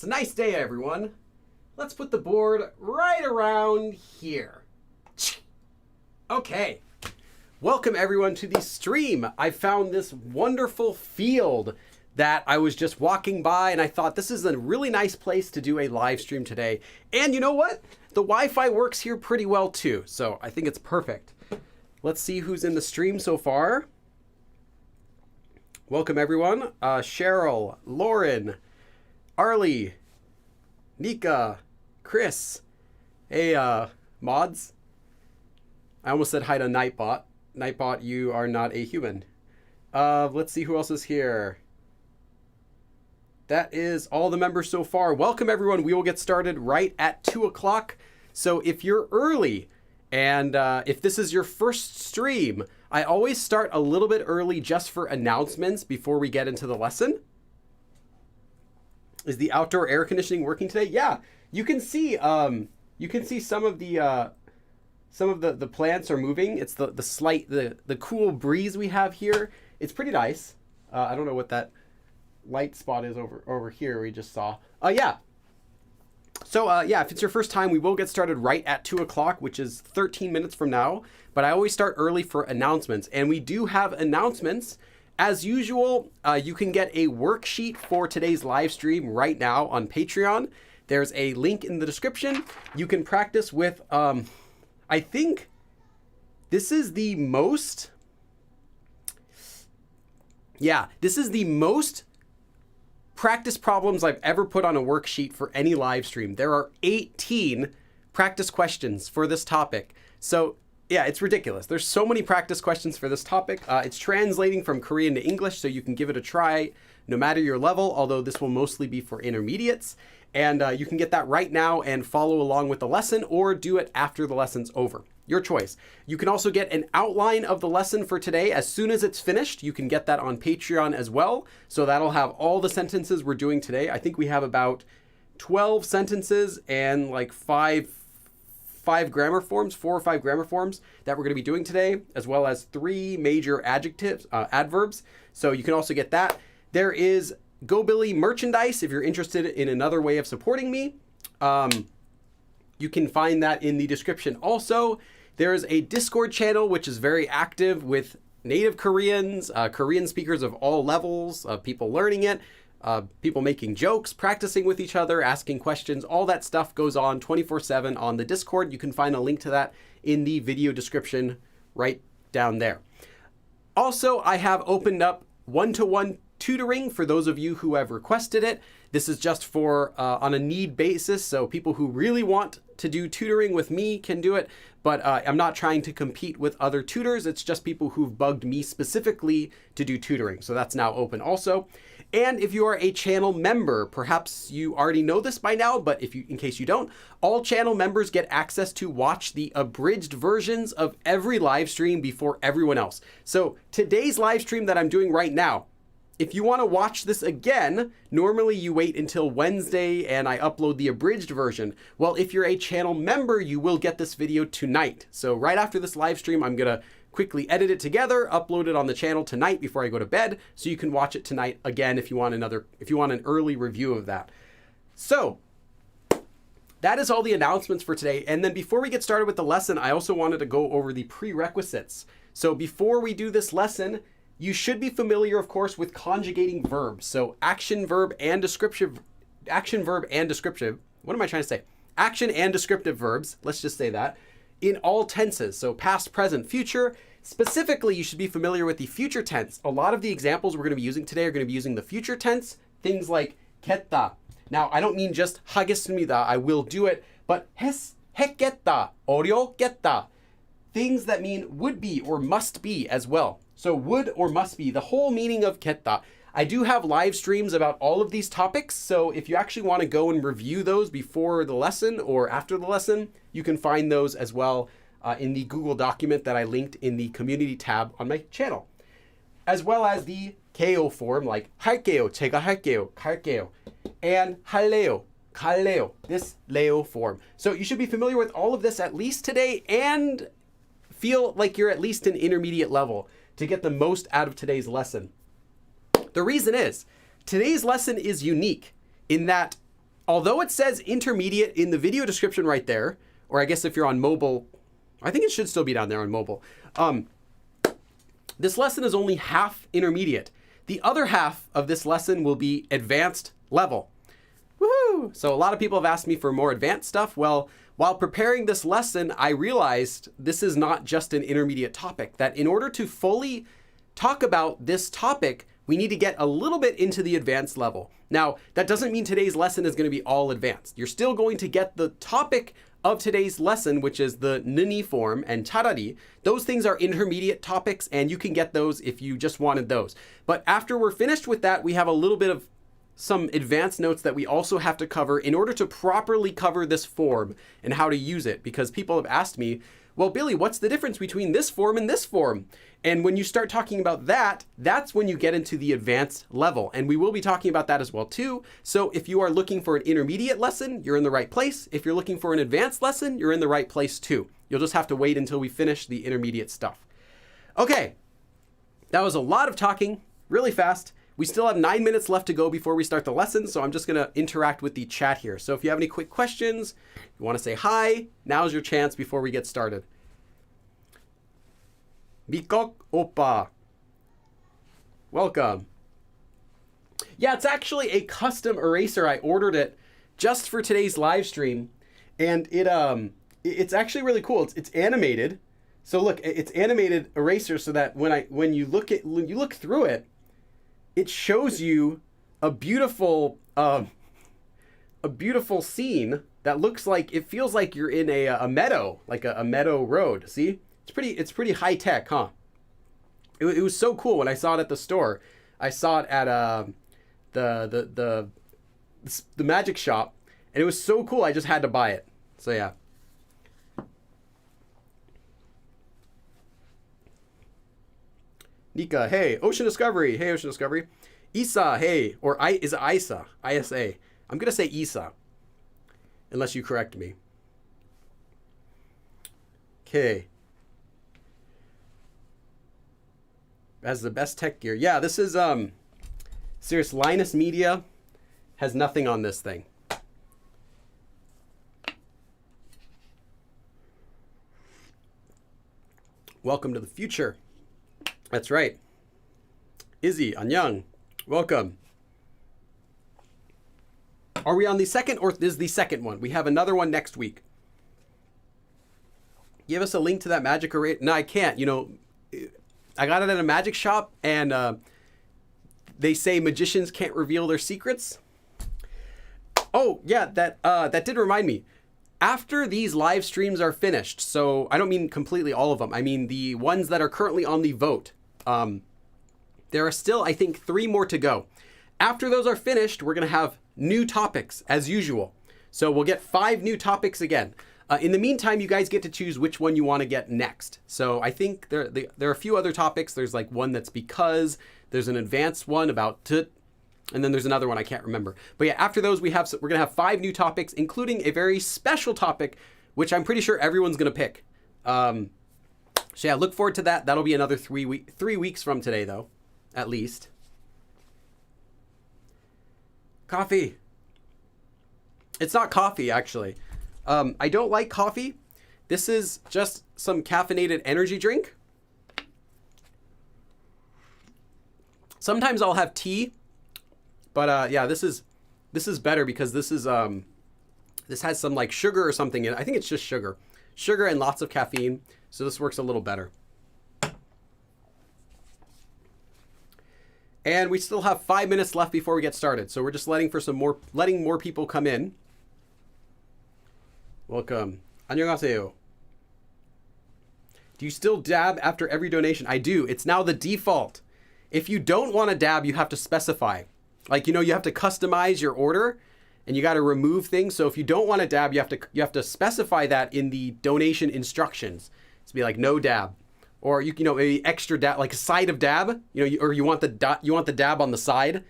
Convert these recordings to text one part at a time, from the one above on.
It's a nice day, everyone. Let's put the board right around here. Okay. Welcome, everyone, to the stream. I found this wonderful field that I was just walking by, and I thought this is a really nice place to do a live stream today. And you know what? The Wi-Fi works here pretty well, too. So I think it's perfect. Let's see who's in the stream so far. Welcome, everyone. Cheryl, Lauren, Arlie, Nika, Chris. Hey, mods. I almost said hi to Nightbot. Nightbot, you are not a human. Let's see who else is here. That is all the members so far. Welcome, everyone. We will get started right at 2 o'clock. So if you're early and if this is your first stream, I always start a little bit early just for announcements before we get into the lesson. Is the outdoor air conditioning working today? Yeah, you can see some of the plants are moving. It's the cool breeze we have here. It's pretty nice. I don't know what that light spot is over here we just saw. Yeah. So yeah, if it's your first time, we will get started right at 2 o'clock, which is 13 minutes from now. But I always start early for announcements, and we do have announcements. As usual, you can get a worksheet for today's live stream right now on Patreon. There's a link in the description. You can practice with, I think this is the most, practice problems I've ever put on a worksheet for any live stream. There are 18 practice questions for this topic. So yeah, it's ridiculous. There's so many practice questions for this topic. It's translating from Korean to English, so you can give it a try no matter your level, although this will mostly be for intermediates. And you can get that right now and follow along with the lesson, or do it after the lesson's over. Your choice. You can also get an outline of the lesson for today. As soon as it's finished, you can get that on Patreon as well. So that'll have all the sentences we're doing today. I think we have about 12 sentences and like four or five grammar forms that we're going to be doing today, as well as 3 major adverbs. So you can also get that. There is Go Billy merchandise if you're interested in another way of supporting me. You can find that in the description also. There's a Discord channel which is very active with native Koreans, Korean speakers of all levels, people learning it, people making jokes, practicing with each other, asking questions. All that stuff goes on 24/7 on the Discord. You can find a link to that in the video description right down there. Also, I have opened up one-to-one tutoring for those of you who have requested it. This is just for on a need basis, so people who really want to do tutoring with me can do it, but I'm not trying to compete with other tutors. It's just people who've bugged me specifically to do tutoring, so that's now open also. And if you are a channel member, perhaps you already know this by now, but in case you don't, all channel members get access to watch the abridged versions of every live stream before everyone else. So today's live stream that I'm doing right now, if you want to watch this again, normally you wait until Wednesday and I upload the abridged version. Well, if you're a channel member, you will get this video tonight. So right after this live stream, I'm going to quickly edit it together, upload it on the channel tonight before I go to bed, so you can watch it tonight again if you want an early review of that. So that is all the announcements for today. And then before we get started with the lesson, I also wanted to go over the prerequisites. So before we do this lesson, you should be familiar, of course, with conjugating verbs. So action, verb, and descriptive. Action, verb, and descriptive. What am I trying to say? Action and descriptive verbs. Let's just say that. In all tenses. So past, present, future. Specifically, you should be familiar with the future tense. A lot of the examples we're going to be using today are going to be using the future tense. Things like 겠다. Now, I don't mean just 하겠습니다. I will do it. But 했겠다. 어렵겠다. Things that mean would be or must be as well. So would or must be, the whole meaning of 겠다. I do have live streams about all of these topics, so if you actually want to go and review those before the lesson or after the lesson, you can find those as well in the Google document that I linked in the community tab on my channel. As well as the KO form, like 할게요, 제가 할게요, 갈게요, and 할래요, 갈래요, this 레요 form. So you should be familiar with all of this at least today and feel like you're at least an intermediate level to get the most out of today's lesson. The reason is, today's lesson is unique in that although it says intermediate in the video description right there, or I guess if you're on mobile, I think it should still be down there on mobile. This lesson is only half intermediate. The other half of this lesson will be advanced level. Woohoo! So a lot of people have asked me for more advanced stuff. Well, while preparing this lesson, I realized this is not just an intermediate topic, that in order to fully talk about this topic, we need to get a little bit into the advanced level. Now, that doesn't mean today's lesson is going to be all advanced. You're still going to get the topic of today's lesson, which is the nuni form and charadi. Those things are intermediate topics, and you can get those if you just wanted those. But after we're finished with that, we have a little bit of some advanced notes that we also have to cover in order to properly cover this form and how to use it. Because people have asked me, well, Billy, what's the difference between this form and this form? And when you start talking about that, that's when you get into the advanced level. And we will be talking about that as well too. So if you are looking for an intermediate lesson, you're in the right place. If you're looking for an advanced lesson, you're in the right place too. You'll just have to wait until we finish the intermediate stuff. Okay, that was a lot of talking, really fast. We still have 9 minutes left to go before we start the lesson, so I'm just going to interact with the chat here. So if you have any quick questions, you want to say hi, now's your chance before we get started. Mikok Oppa. Welcome. Yeah, it's actually a custom eraser. I ordered it just for today's live stream, and it's actually really cool. It's animated. So look, it's animated eraser so that when you look through it, it shows you a beautiful scene that looks like, it feels like you're in a meadow, like a meadow road. See, it's pretty high tech, huh? It was so cool when I saw it at the store. I saw it at the magic shop, and it was so cool. I just had to buy it. So yeah. Nika, hey. Ocean Discovery, hey, Ocean Discovery. Isa, hey. Or is it Isa? ISA. I'm going to say Isa, unless you correct me. Okay. Has the best tech gear. Yeah, this is, serious. Linus Media has nothing on this thing. Welcome to the future. That's right. Izzy, Anyang, welcome. Are we on the second, or this is the second one? We have another one next week. Give us a link to that magic array. No, I can't. You know, I got it at a magic shop, and they say magicians can't reveal their secrets. Oh, yeah, that did remind me. After these live streams are finished, so I don't mean completely all of them. I mean the ones that are currently on the vote. There are still, I think, 3 more to go. After those are finished, we're going to have new topics as usual. So we'll get 5 new topics again. In the meantime, you guys get to choose which one you want to get next. So I think there are a few other topics. There's like one that's because, there's an advanced one about to, and then there's another one I can't remember. But yeah, after those, we're going to have 5 new topics, including a very special topic, which I'm pretty sure everyone's going to pick. So yeah, look forward to that. That'll be another 3 weeks from today, though, at least. Coffee. It's not coffee, actually. I don't like coffee. This is just some caffeinated energy drink. Sometimes I'll have tea, but yeah, this is better because this has some like sugar or something in it. I think it's just sugar and lots of caffeine. So this works a little better. And we still have 5 minutes left before we get started. So we're just letting more people come in. Welcome. 안녕하세요. Do you still dab after every donation? I do. It's now the default. If you don't want to dab, you have to specify. Like, you know, you have to customize your order and you got to remove things. So if you don't want to dab, you have to specify that in the donation instructions. To be like no dab, or you know, maybe extra dab, like a side of dab, you know, or you want the dab on the side,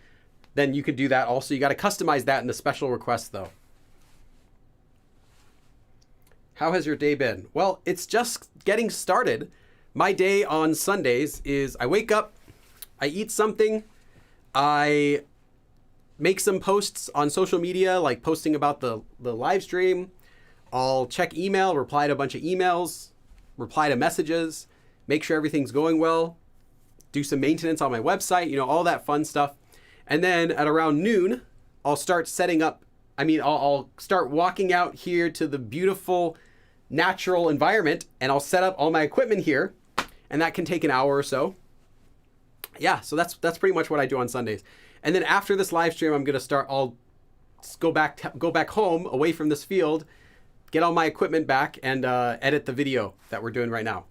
then you could do that also. You got to customize that in the special request though. How has your day been? Well, it's just getting started. My day on Sundays is I wake up, I eat something, I make some posts on social media, like posting about the live stream. I'll check email, reply to a bunch of emails, reply to messages, make sure everything's going well, do some maintenance on my website, all that fun stuff. And then at around noon, I'll start setting up, I'll start walking out here to the beautiful natural environment, and I'll set up all my equipment here, and that can take an hour or so. Yeah, so that's pretty much what I do on Sundays. And then after this live stream, I'll go back home away from this field, get all my equipment back, and edit the video that we're doing right now.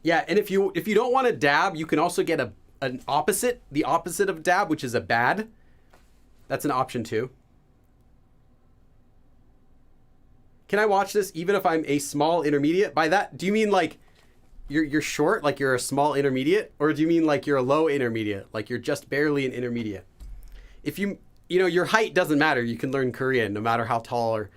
Yeah, and if you don't want to dab, you can also get the opposite of dab, which is a bad. That's an option too. Can I watch this even if I'm a small intermediate? By that, do you mean like you're short, like you're a small intermediate? Or do you mean like you're a low intermediate, like you're just barely an intermediate? If your height doesn't matter. You can learn Korean no matter how tall or...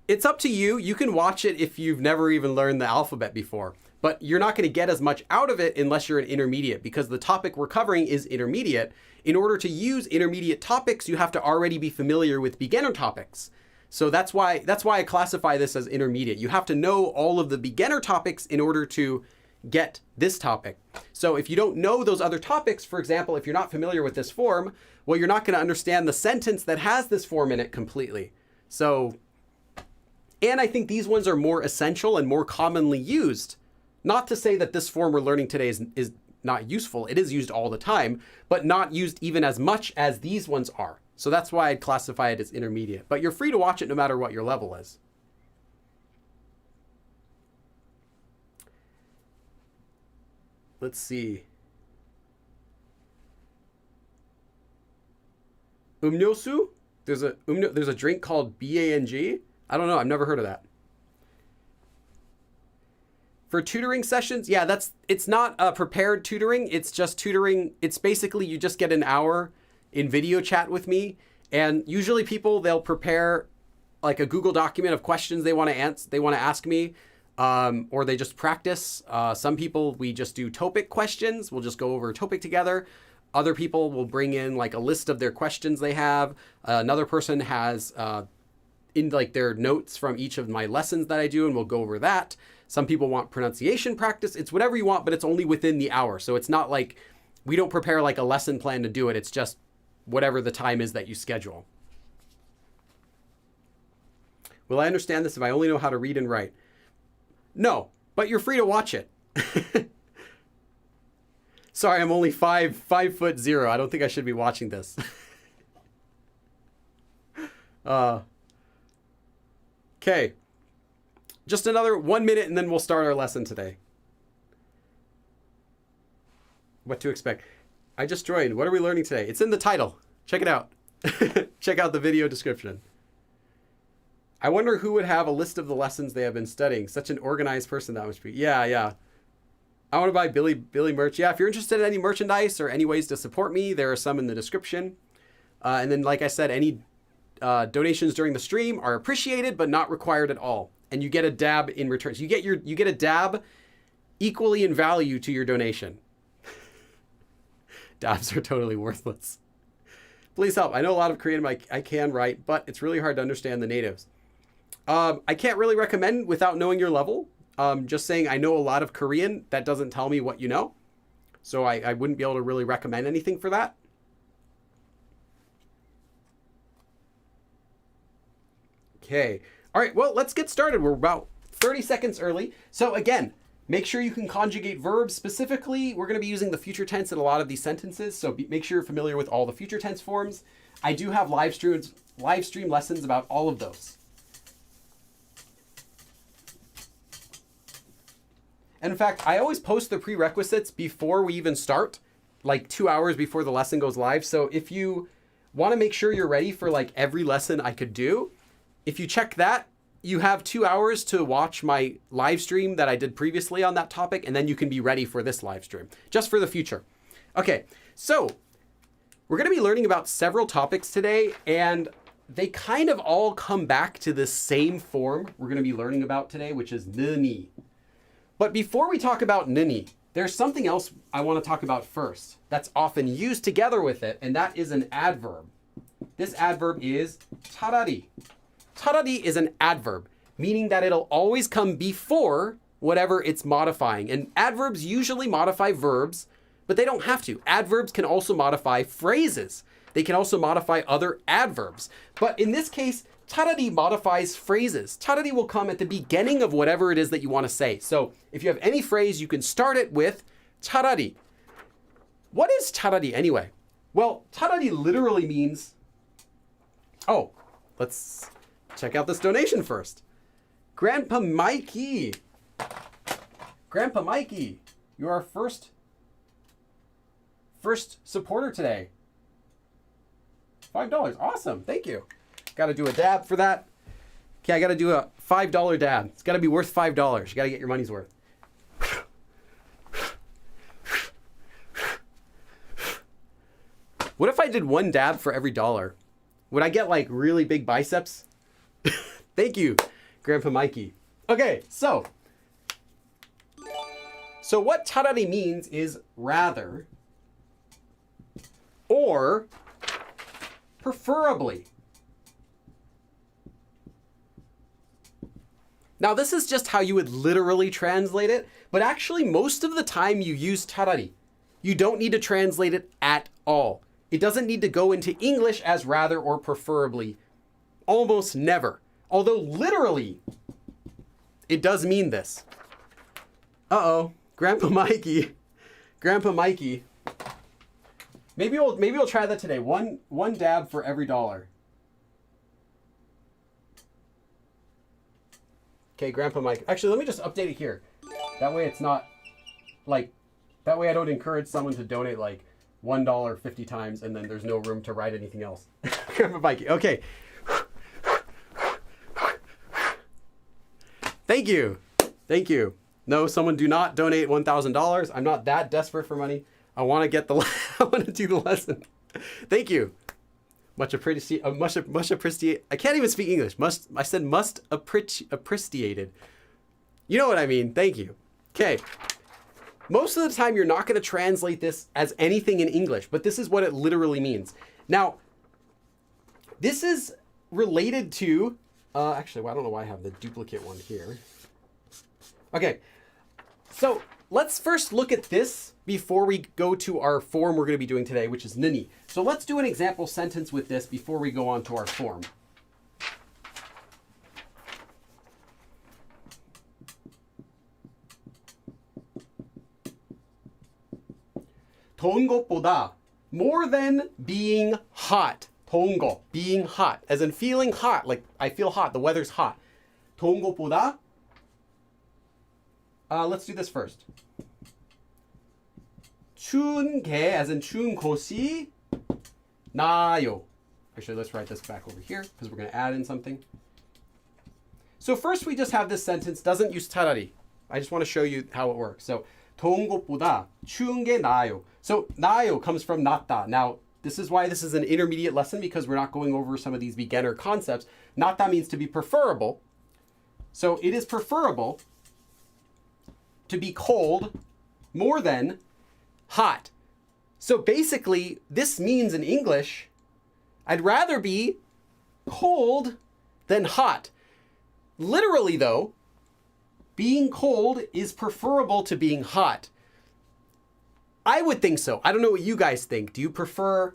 It's up to you. You can watch it if you've never even learned the alphabet before. But you're not going to get as much out of it unless you're an intermediate, because the topic we're covering is intermediate. In order to use intermediate topics, you have to already be familiar with beginner topics. So that's why I classify this as intermediate. You have to know all of the beginner topics in order to get this topic. So if you don't know those other topics, for example, if you're not familiar with this form, well, you're not going to understand the sentence that has this form in it completely. So, and I think these ones are more essential and more commonly used. Not to say that this form we're learning today is not useful. It is used all the time, but not used even as much as these ones are. So that's why I'd classify it as intermediate. But you're free to watch it no matter what your level is. Let's see. Umnyosu? There's a drink called BANG. I don't know. I've never heard of that. For tutoring sessions, yeah, it's not prepared tutoring. It's just tutoring. It's basically you just get an hour in video chat with me, and usually they'll prepare like a Google document of questions they want to ask me, or they just practice. Some people, we just do topic questions. We'll just go over a topic together. Other people will bring in like a list of their questions they have. Another person has in like their notes from each of my lessons that I do, and we'll go over that. Some people want pronunciation practice. It's whatever you want, but it's only within the hour. So it's not like we don't prepare like a lesson plan to do it. It's just whatever the time is that you schedule. Will I understand this if I only know how to read and write? No, but you're free to watch it. Sorry, I'm only 5'0". I don't think I should be watching this. Okay. Just another 1 minute and then we'll start our lesson today. What to expect. I just joined. What are we learning today? It's in the title. Check it out. Check out the video description. I wonder who would have a list of the lessons they have been studying. Such an organized person that must be. Yeah. I want to buy Billy merch. Yeah, if you're interested in any merchandise or any ways to support me, there are some in the description. And then, like I said, any donations during the stream are appreciated, but not required at all. And you get a dab in return. So you get a dab equally in value to your donation. Dabs are totally worthless. Please help. I know a lot of Korean, I can write, but it's really hard to understand the natives. I can't really recommend without knowing your level. Just saying I know a lot of Korean, that doesn't tell me what you know. So I wouldn't be able to really recommend anything for that. Okay. All right, well, let's get started. We're about 30 seconds early. So again, make sure you can conjugate verbs. Specifically, we're going to be using the future tense in a lot of these sentences. So make sure you're familiar with all the future tense forms. I do have live stream lessons about all of those. And in fact, I always post the prerequisites before we even start, like 2 hours before the lesson goes live. So if you want to make sure you're ready for like every lesson I could do, if you check that, you have 2 hours to watch my live stream that I did previously on that topic, and then you can be ready for this live stream, just for the future. Okay, so we're going to be learning about several topics today, and they kind of all come back to this same form we're going to be learning about today, which is nuni. But before we talk about nuni, there's something else I want to talk about first that's often used together with it, and that is an adverb. This adverb is charadi. Charadi is an adverb, meaning that it'll always come before whatever it's modifying. And adverbs usually modify verbs, but they don't have to. Adverbs can also modify phrases. They can also modify other adverbs. But in this case, charadi modifies phrases. Charadi will come at the beginning of whatever it is that you want to say. So if you have any phrase, you can start it with charadi. What is charadi anyway? Well, charadi literally means, oh, let's check out this donation first. Grandpa Mikey. Grandpa Mikey, you're our first supporter today. $5. Awesome. Thank you. Got to do a dab for that. Okay, I got to do a $5 dab. It's got to be worth $5. You got to get your money's worth. What if I did one dab for every dollar? Would I get like really big biceps? Thank you, Grandpa Mikey. Okay, so what charadi means is rather or preferably. Now, this is just how you would literally translate it, but actually most of the time you use charadi. You don't need to translate it at all. It doesn't need to go into English as rather or preferably. Almost never. Although literally, it does mean this. Uh-oh, Grandpa Mikey. Grandpa Mikey. Maybe we'll try that today. One dab for every dollar. Okay, Grandpa Mike. Actually, let me just update it here. That way it's not like, that way I don't encourage someone to donate like $1 50 times and then there's no room to write anything else. Grandpa Mikey. Okay. Thank you. Thank you. No, someone do not donate $1,000. I'm not that desperate for money. I want to get the, I want to do the lesson. Thank you. Much appreciated. Much appreciated. I can't even speak English. I said must appreciated. You know what I mean. Thank you. Okay. Most of the time, you're not going to translate this as anything in English, but this is what it literally means. Now, this is related to, actually, well, I don't know why I have the duplicate one here. Okay. So let's first look at this before we go to our form we're going to be doing today, which is nuni. So let's do an example sentence with this before we go on to our form. 더운 것보다, more than being hot. 더운 거, being hot, as in feeling hot, like I feel hot, the weather's hot. 더운 것보다, let's do this first. 추운 게, as in 추운 곳이 나요. Actually, let's write this back over here because we're going to add in something. So first we just have this sentence, doesn't use charadi. I just want to show you how it works. So 더운 것보다 추운 게 나요. So 나요 comes from 낫다. Now, this is why this is an intermediate lesson because we're not going over some of these beginner concepts. 낫다 means to be preferable. So it is preferable to be cold more than hot. So basically, this means in English, I'd rather be cold than hot. Literally, though, being cold is preferable to being hot. I would think so. I don't know what you guys think. Do you prefer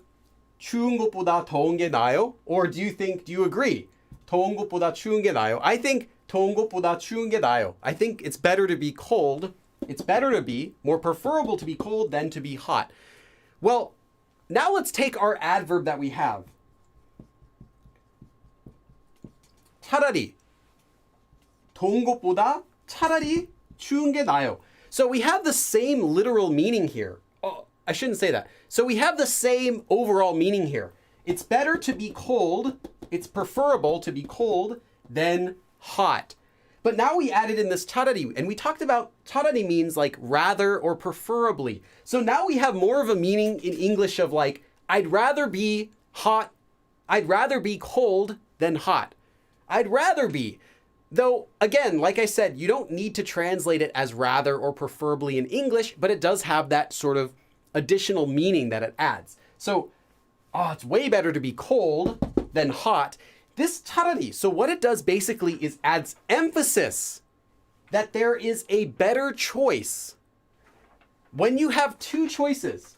추운 것보다 더운 게 나요? Or do you agree? 더운 것보다 추운 게 나요? I think 더운 것보다 추운 게 나요. I think it's better to be cold. It's better to be, more preferable to be cold than to be hot. Well, now let's take our adverb that we have. 차라리. 더운 것보다 차라리 추운 게 나요. So we have the same literal meaning here. Oh, I shouldn't say that. So we have the same overall meaning here. It's better to be cold. It's preferable to be cold than hot. But now we added in this charadi, and we talked about charadi means like rather or preferably. So now we have more of a meaning in English of like, I'd rather be hot, I'd rather be cold than hot. I'd rather be. Though, again, like I said, you don't need to translate it as rather or preferably in English, but it does have that sort of additional meaning that it adds. So, it's way better to be cold than hot. This charadi, so what it does basically is adds emphasis that there is a better choice. When you have two choices,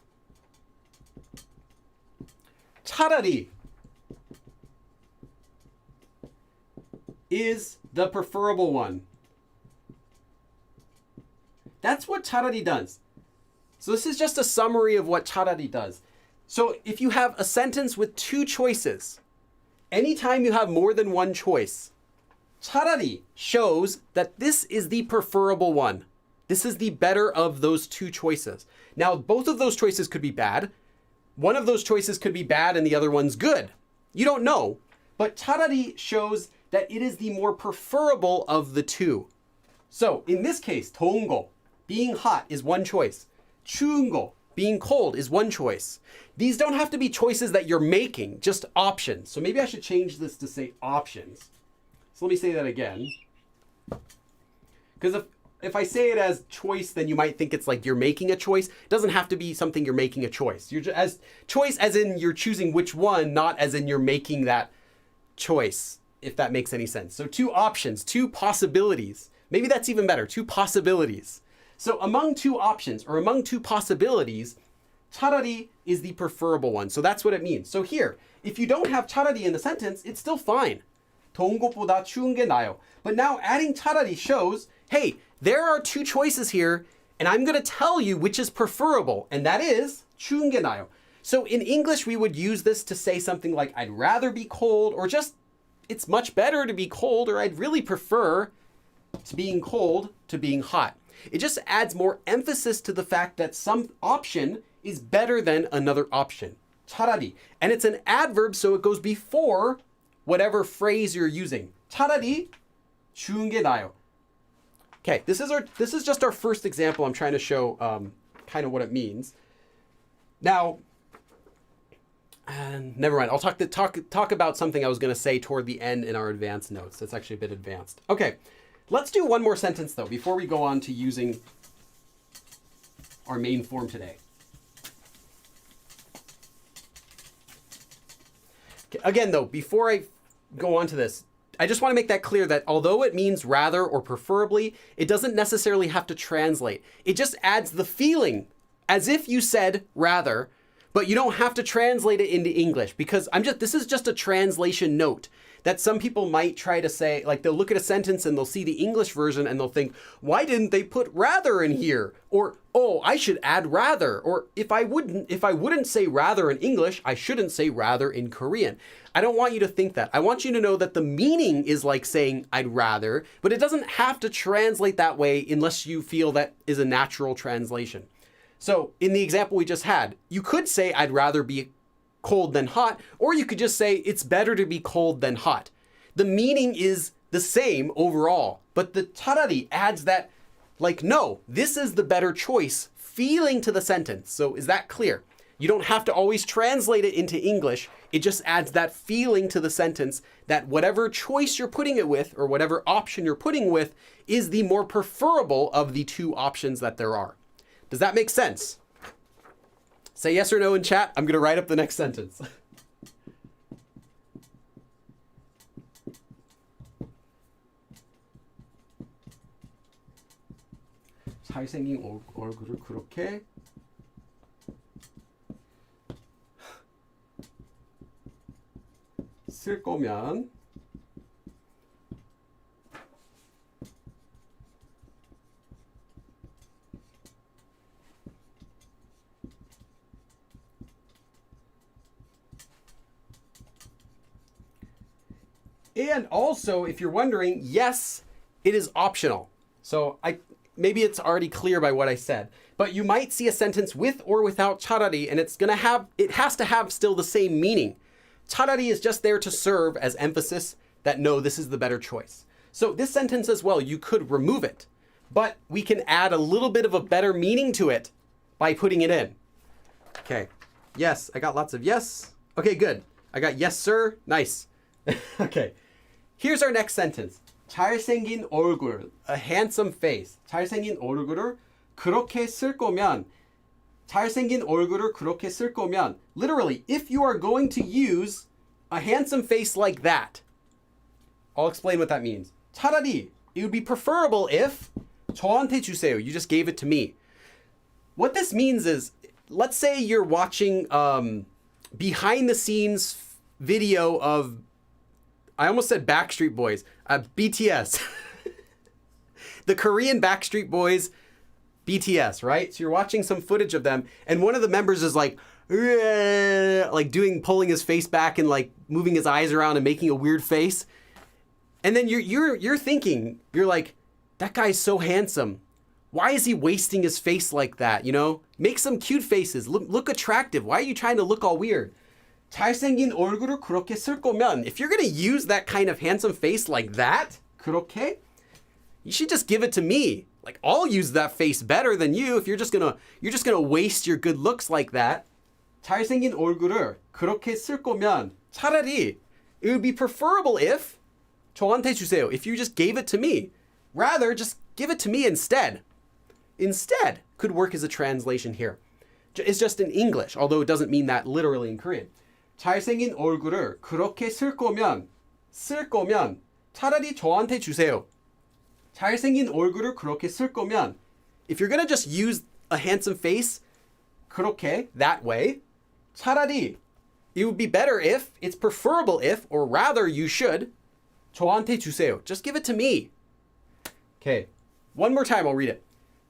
charadi is the preferable one. That's what charadi does. So this is just a summary of what charadi does. So if you have a sentence with two choices, anytime you have more than one choice, charadi shows that this is the preferable one. This is the better of those two choices. Now, both of those choices could be bad. One of those choices could be bad and the other one's good. You don't know. But charadi shows that it is the more preferable of the two. So in this case, 더운 거, being hot, is one choice. 추운 거, being cold, is one choice. These don't have to be choices that you're making, just options. So maybe I should change this to say options. So let me say that again. Because if I say it as choice, then you might think it's like you're making a choice. It doesn't have to be something you're making a choice. You're just, as choice as in you're choosing which one, not as in you're making that choice, if that makes any sense. So two options, two possibilities. Maybe that's even better, two possibilities. So among two options or among two possibilities, charadi is the preferable one. So that's what it means. So here, if you don't have charadi in the sentence, it's still fine. 더운 것보다 추운 게 나아요. But now adding charadi shows, hey, there are two choices here, and I'm going to tell you which is preferable, and that is 추운 게 나아요. So in English, we would use this to say something like, I'd rather be cold, or just, it's much better to be cold, or I'd really prefer to being cold to being hot. It just adds more emphasis to the fact that some option is better than another option. charadi. And it's an adverb, so it goes before whatever phrase you're using. charadi, 추운 게 나아요. Okay, this is just our first example. I'm trying to show kind of what it means. Now, never mind. I'll talk about something I was going to say toward the end in our advanced notes. That's actually a bit advanced. Okay, let's do one more sentence though before we go on to using our main form today. Okay, again though, before I go on to this, I just want to make that clear that although it means rather or preferably, it doesn't necessarily have to translate. It just adds the feeling as if you said rather, but you don't have to translate it into English because this is just a translation note that some people might try to say, like they'll look at a sentence and they'll see the English version and they'll think, why didn't they put rather in here? Or, oh, I should add rather. Or if I wouldn't say rather in English, I shouldn't say rather in Korean. I don't want you to think that. I want you to know that the meaning is like saying I'd rather, but it doesn't have to translate that way unless you feel that is a natural translation. So in the example we just had, you could say I'd rather be cold than hot, or you could just say it's better to be cold than hot. The meaning is the same overall, but the charadi adds that, like, no, this is the better choice feeling to the sentence. So is that clear? You don't have to always translate it into English. It just adds that feeling to the sentence that whatever choice you're putting it with or whatever option you're putting with is the more preferable of the two options that there are. Does that make sense? Say yes or no in chat. I'm going to write up the next sentence. 잘생긴 얼굴을 그렇게 쓸 거면 And also, if you're wondering, yes, it is optional. So maybe it's already clear by what I said, but you might see a sentence with or without charadi, and it has to have still the same meaning. Charadi is just there to serve as emphasis that no, this is the better choice. So this sentence as well, you could remove it, but we can add a little bit of a better meaning to it by putting it in. Okay. Yes, I got lots of yes. Okay, good. I got yes, sir. Nice. Okay. Here's our next sentence. 잘생긴 얼굴, a handsome face. 잘생긴 얼굴을 그렇게 쓸 거면, 잘생긴 얼굴을 그렇게 쓸 거면, literally, if you are going to use a handsome face like that, I'll explain what that means. 차라리, it would be preferable if 저한테 주세요. You just gave it to me. What this means is, let's say you're watching behind the scenes video of, I almost said Backstreet Boys, BTS. The Korean Backstreet Boys, BTS, right? So you're watching some footage of them, and one of the members is like pulling his face back and like moving his eyes around and making a weird face. And then you're thinking, you're like, that guy's so handsome. Why is he wasting his face like that? You know, make some cute faces. Look attractive. Why are you trying to look all weird? 잘생긴 얼굴을 그렇게 쓸 거면, if you're gonna use that kind of handsome face like that, 그렇게, you should just give it to me. Like, I'll use that face better than you if you're just gonna waste your good looks like that. 잘생긴 얼굴을 그렇게 쓸 거면 차라리, it would be preferable if 저한테 주세요. If you just gave it to me. Rather, just give it to me instead. Instead could work as a translation here. It's just in English, although it doesn't mean that literally in Korean. 잘생긴 얼굴을 그렇게 쓸 거면 차라리 저한테 주세요. 잘생긴 얼굴을 그렇게 쓸 거면, if you're gonna just use a handsome face 그렇게, that way, 차라리, it would be better if, it's preferable if, or rather you should, 저한테 주세요. Just give it to me. Okay, one more time I'll read it.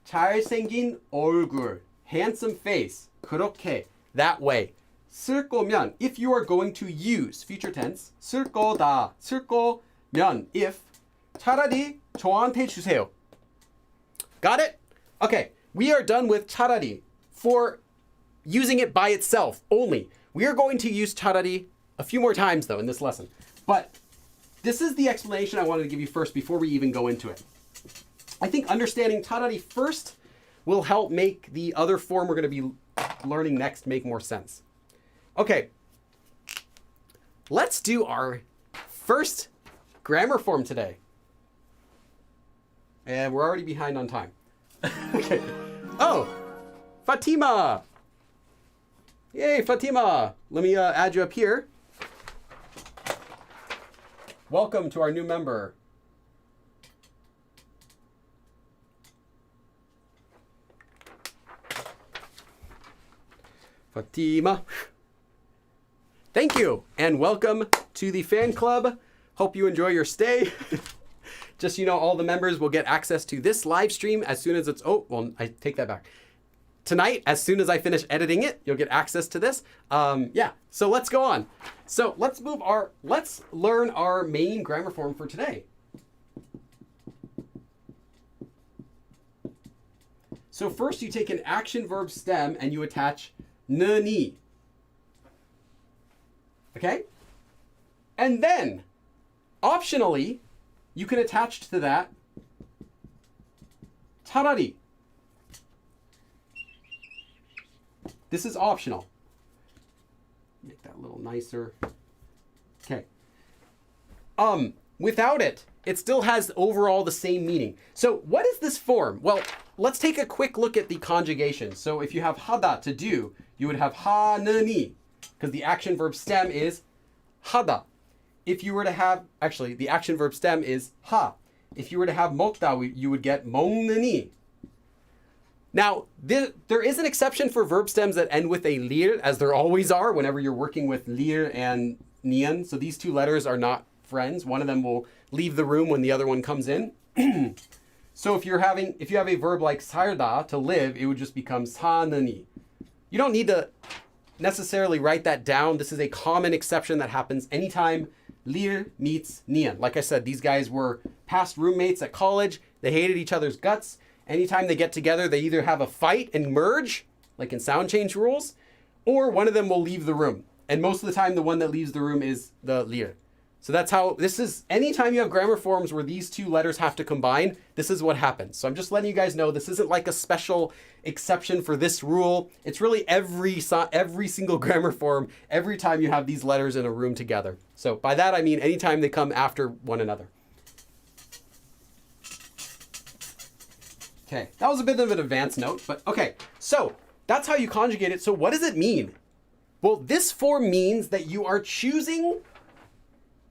잘생긴 얼굴, handsome face, 그렇게, that way. 쓸 거면, if you are going to use, future tense, 쓸 거다, 쓸 거면, if, 차라리 저한테 주세요. Got it? Okay, we are done with 차라리 for using it by itself only. We are going to use 차라리 a few more times though in this lesson. But this is the explanation I wanted to give you first before we even go into it. I think understanding 차라리 first will help make the other form we're going to be learning next make more sense. Okay, let's do our first grammar form today. And we're already behind on time. Okay. Oh, Fatima. Yay, Fatima. Let me add you up here. Welcome to our new member. Fatima. Thank you, and welcome to the fan club. Hope you enjoy your stay. Just, you know, all the members will get access to this live stream as soon as it's, oh, well, I take that back. Tonight, as soon as I finish editing it, you'll get access to this. Yeah, so let's go on. So let's learn our main grammar form for today. So first you take an action verb stem and you attach nuni. Okay? And then, optionally, you can attach to that charadi. This is optional. Make that a little nicer. Okay. Without it, it still has overall the same meaning. So what is this form? Well, let's take a quick look at the conjugation. So if you have hada, to do, you would have 하느니, because the action verb stem is hada. If you were to have, actually, the action verb stem is ha. If you were to have 먹다, you would get 먹느니. Now, there is an exception for verb stems that end with a lir, as there always are whenever you're working with lir and nian. So these two letters are not friends. One of them will leave the room when the other one comes in. So if you have a verb like 살다, to live, it would just become 사느니. You don't need to necessarily write that down. This is a common exception that happens anytime lir meets nian. Like I said, these guys were past roommates at college. They hated each other's guts. Anytime they get together, they either have a fight and merge, like in sound change rules, or one of them will leave the room. And most of the time, the one that leaves the room is the lir. So that's how this is. Anytime you have grammar forms where these two letters have to combine, this is what happens. So I'm just letting you guys know this isn't like a special exception for this rule. It's really every single grammar form, every time you have these letters in a room together. So by that, I mean anytime they come after one another. Okay, that was a bit of an advanced note, but okay. So that's how you conjugate it. So what does it mean? Well, this form means that you are choosing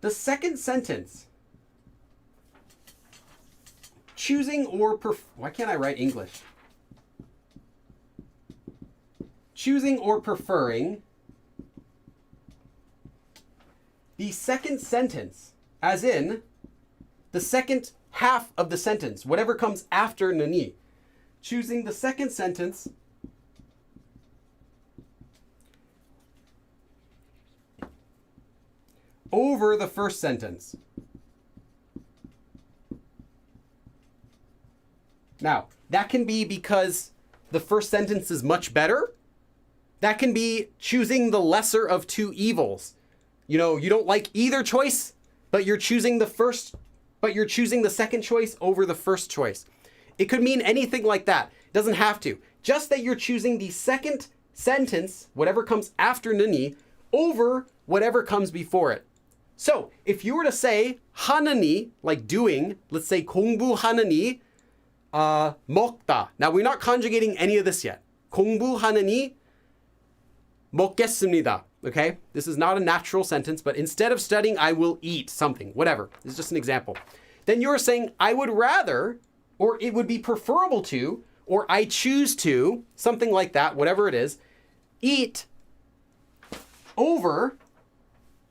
the second sentence. Choosing or why can't I write English? Choosing or preferring the second sentence, as in the second half of the sentence, whatever comes after nuni. Choosing the second sentence over the first sentence. Now, that can be because the first sentence is much better. That can be choosing the lesser of two evils. You know, you don't like either choice, but you're choosing the second choice over the first choice. It could mean anything like that. It doesn't have to. Just that you're choosing the second sentence, whatever comes after nuni, over whatever comes before it. So if you were to say 하느니, like doing, let's say 공부하느니 먹다. Now we're not conjugating any of this yet. 공부하느니 먹겠습니다. Okay? This is not a natural sentence, but instead of studying, I will eat something, whatever. This is just an example. Then you're saying, I would rather, or it would be preferable to, or I choose to, something like that, whatever it is, eat over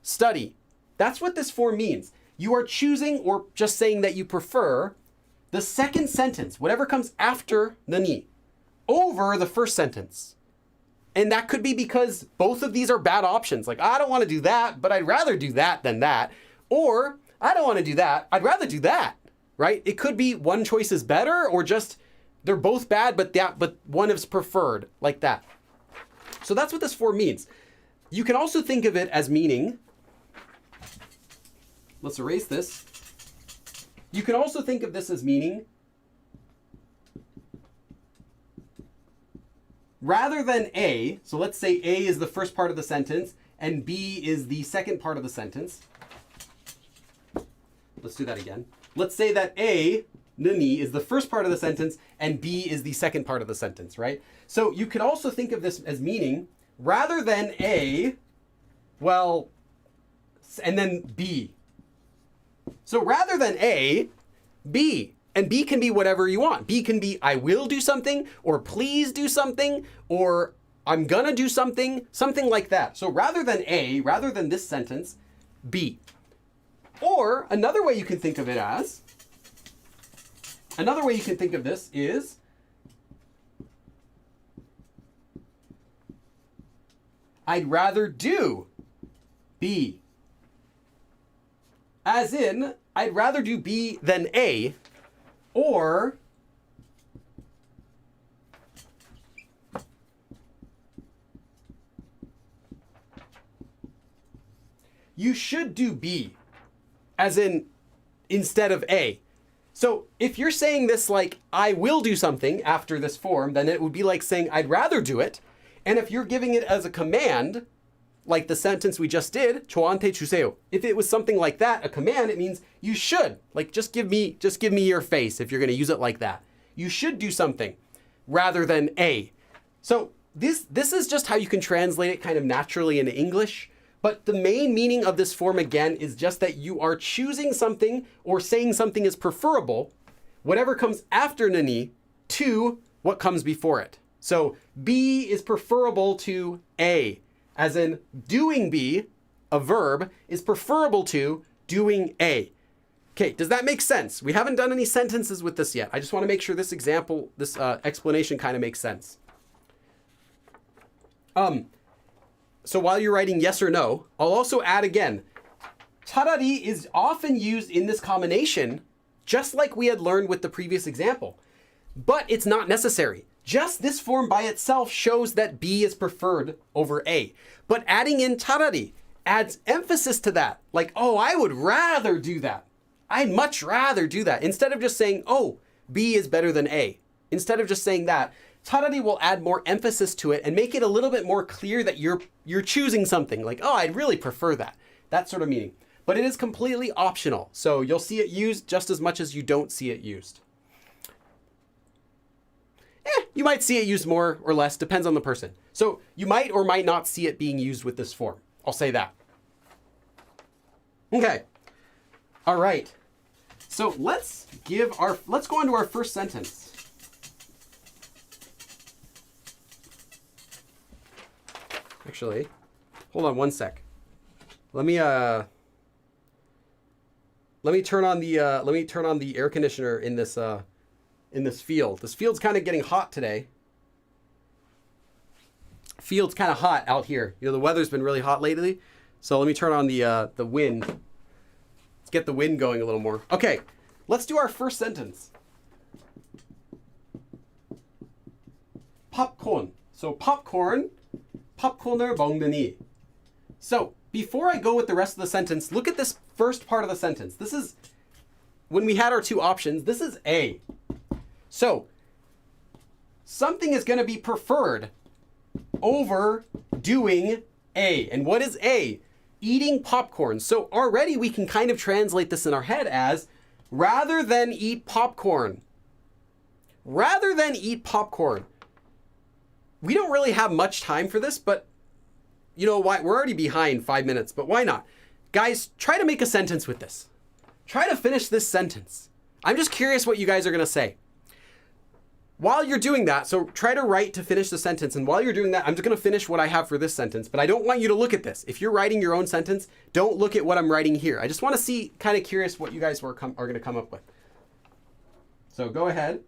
study. That's what this form means. You are choosing or just saying that you prefer the second sentence, whatever comes after nuni, over the first sentence. And that could be because both of these are bad options. Like, I don't want to do that, but I'd rather do that than that. Or, I don't want to do that, I'd rather do that, right? It could be one choice is better, or just they're both bad, but one is preferred, like that. So that's what this form means. You can also think of it as meaning, let's erase this. You can also think of this as meaning, rather than A, so let's say A is the first part of the sentence and B is the second part of the sentence. Let's do that again. Let's say that A, nuni, is the first part of the sentence and B is the second part of the sentence, right? So you could also think of this as meaning, rather than A, well, and then B. So rather than A, B. And B can be whatever you want. B can be, I will do something, or please do something, or I'm gonna do something, something like that. So rather than A, rather than this sentence, B. Or another way you can think of it as, another way you can think of this is, I'd rather do B. As in, I'd rather do B than A, or you should do B, as in instead of A. So if you're saying this like, I will do something after this form, then it would be like saying, I'd rather do it. And if you're giving it as a command, like the sentence we just did, 저한테 주세요. If it was something like that, a command, it means you should. Like, just give me your face if you're going to use it like that. You should do something rather than A. So this is just how you can translate it kind of naturally into English. But the main meaning of this form, again, is just that you are choosing something or saying something is preferable, whatever comes after nuni, to what comes before it. So B is preferable to A. As in, doing B, a verb, is preferable to doing A. Okay, does that make sense? We haven't done any sentences with this yet. I just want to make sure this example, this explanation kind of makes sense. So while you're writing yes or no, I'll also add again, charadi is often used in this combination, just like we had learned with the previous example. But it's not necessary. Just this form by itself shows that B is preferred over A. But adding in charadi adds emphasis to that. Like, oh, I would rather do that. I'd much rather do that. Instead of just saying, oh, B is better than A. Instead of just saying that, charadi will add more emphasis to it and make it a little bit more clear that you're choosing something. Like, oh, I'd really prefer that. That sort of meaning. But it is completely optional. So you'll see it used just as much as you don't see it used. You might see it used more or less, depends on the person. So you might or might not see it being used with this form. I'll say that. Okay. All right. So let's go on to our first sentence. Actually, hold on one sec. Let me turn on the air conditioner in this field. This field's kind of getting hot today. Field's kind of hot out here. You know, the weather's been really hot lately. So let me turn on the wind. Let's get the wind going a little more. Okay, let's do our first sentence. Popcorn. So popcorn을 먹느니. So before I go with the rest of the sentence, look at this first part of the sentence. This is, when we had our two options, this is A. So something is going to be preferred over doing A. And what is A? Eating popcorn. So already we can kind of translate this in our head as rather than eat popcorn. Rather than eat popcorn. We don't really have much time for this, but you know why? We're already behind 5 minutes, but why not? Guys, try to make a sentence with this. Try to finish this sentence. I'm just curious what you guys are going to say. While you're doing that, so try to write to finish the sentence. And while you're doing that, I'm just going to finish what I have for this sentence. But I don't want you to look at this. If you're writing your own sentence, don't look at what I'm writing here. I just want to see, kind of curious what you guys are going to come up with. So go ahead.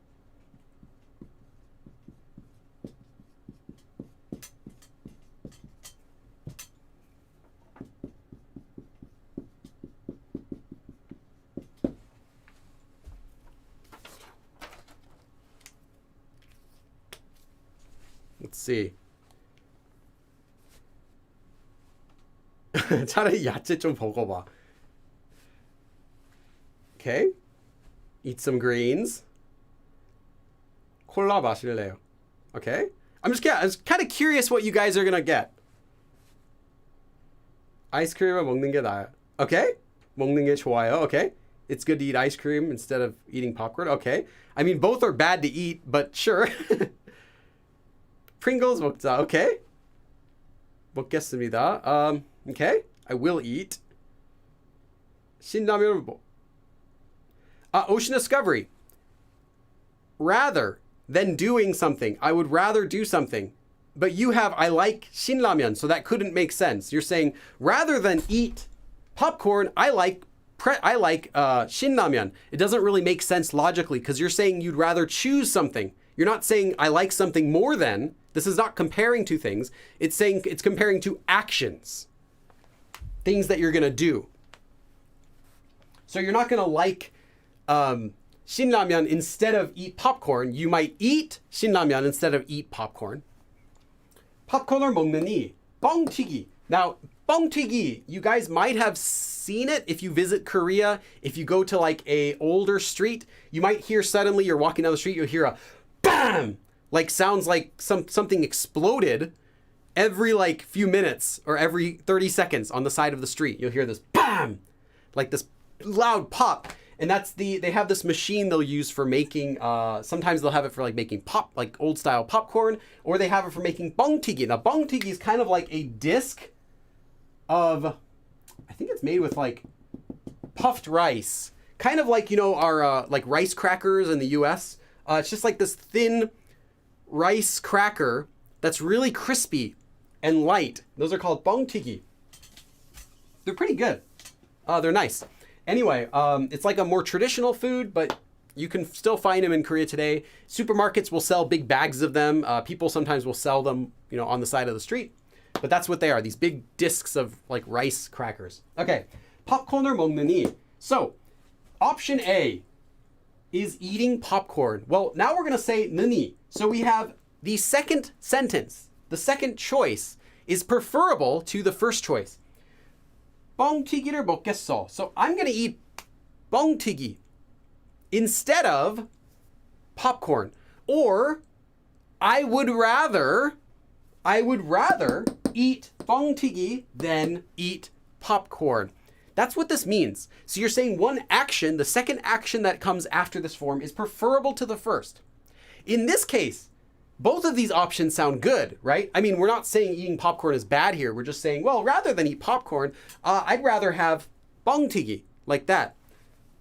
Let's see. 차라리 야채 좀 먹어봐. Okay. Eat some greens. 콜라 마실래요. Okay. I'm just kind of curious what you guys are gonna get. 아이스크림을 먹는 게 나아요. Okay. 먹는 게 좋아요. Okay. It's good to eat ice cream instead of eating popcorn. Okay. I mean, both are bad to eat, but sure. Pringles 먹자. Okay. 먹겠습니다. Okay. I will eat. 신라면을 먹. Ocean Discovery. Rather than doing something, I would rather do something. But you have I like 신라면, so that couldn't make sense. You're saying rather than eat popcorn, I like 신라면. It doesn't really make sense logically because you're saying you'd rather choose something. You're not saying I like something more than. This is not comparing two things. It's saying it's comparing to actions. Things that you're going to do. So you're not going to like 신라면 instead of eat popcorn. You might eat 신라면 instead of eat popcorn. 팝콘을 먹느니 뻥튀기. Now, 뻥튀기, you guys might have seen it if you visit Korea. If you go to like a older street, you might hear suddenly you're walking down the street, you'll hear a BAM! Like sounds like something exploded every like few minutes or every 30 seconds on the side of the street. You'll hear this BAM! Like this loud pop. And that's they have this machine they'll use for making, sometimes they'll have it for like making pop, like old style popcorn, or they have it for making 뻥튀기. Now 뻥튀기 is kind of like a disc of, I think it's made with like puffed rice. Kind of like, you know, our like rice crackers in the US. It's just like this thin rice cracker that's really crispy and light. Those are called 뻥튀기. They're pretty good. They're nice. Anyway, it's like a more traditional food, but you can still find them in Korea today. Supermarkets will sell big bags of them. People sometimes will sell them, you know, on the side of the street. But that's what they are, these big discs of like rice crackers. Okay, 팝콘을 먹느니. So, option A is eating popcorn. Well, now we're going to say nuni. So we have the second sentence. The second choice is preferable to the first choice. 뻥튀기를 먹겠어. So I'm going to eat 뻥튀기 instead of popcorn. Or I would rather eat 뻥튀기 than eat popcorn. That's what this means. So you're saying one action, the second action that comes after this form is preferable to the first. In this case, both of these options sound good, right? I mean, we're not saying eating popcorn is bad here. We're just saying, well, rather than eat popcorn, I'd rather have 뻥튀기, like that.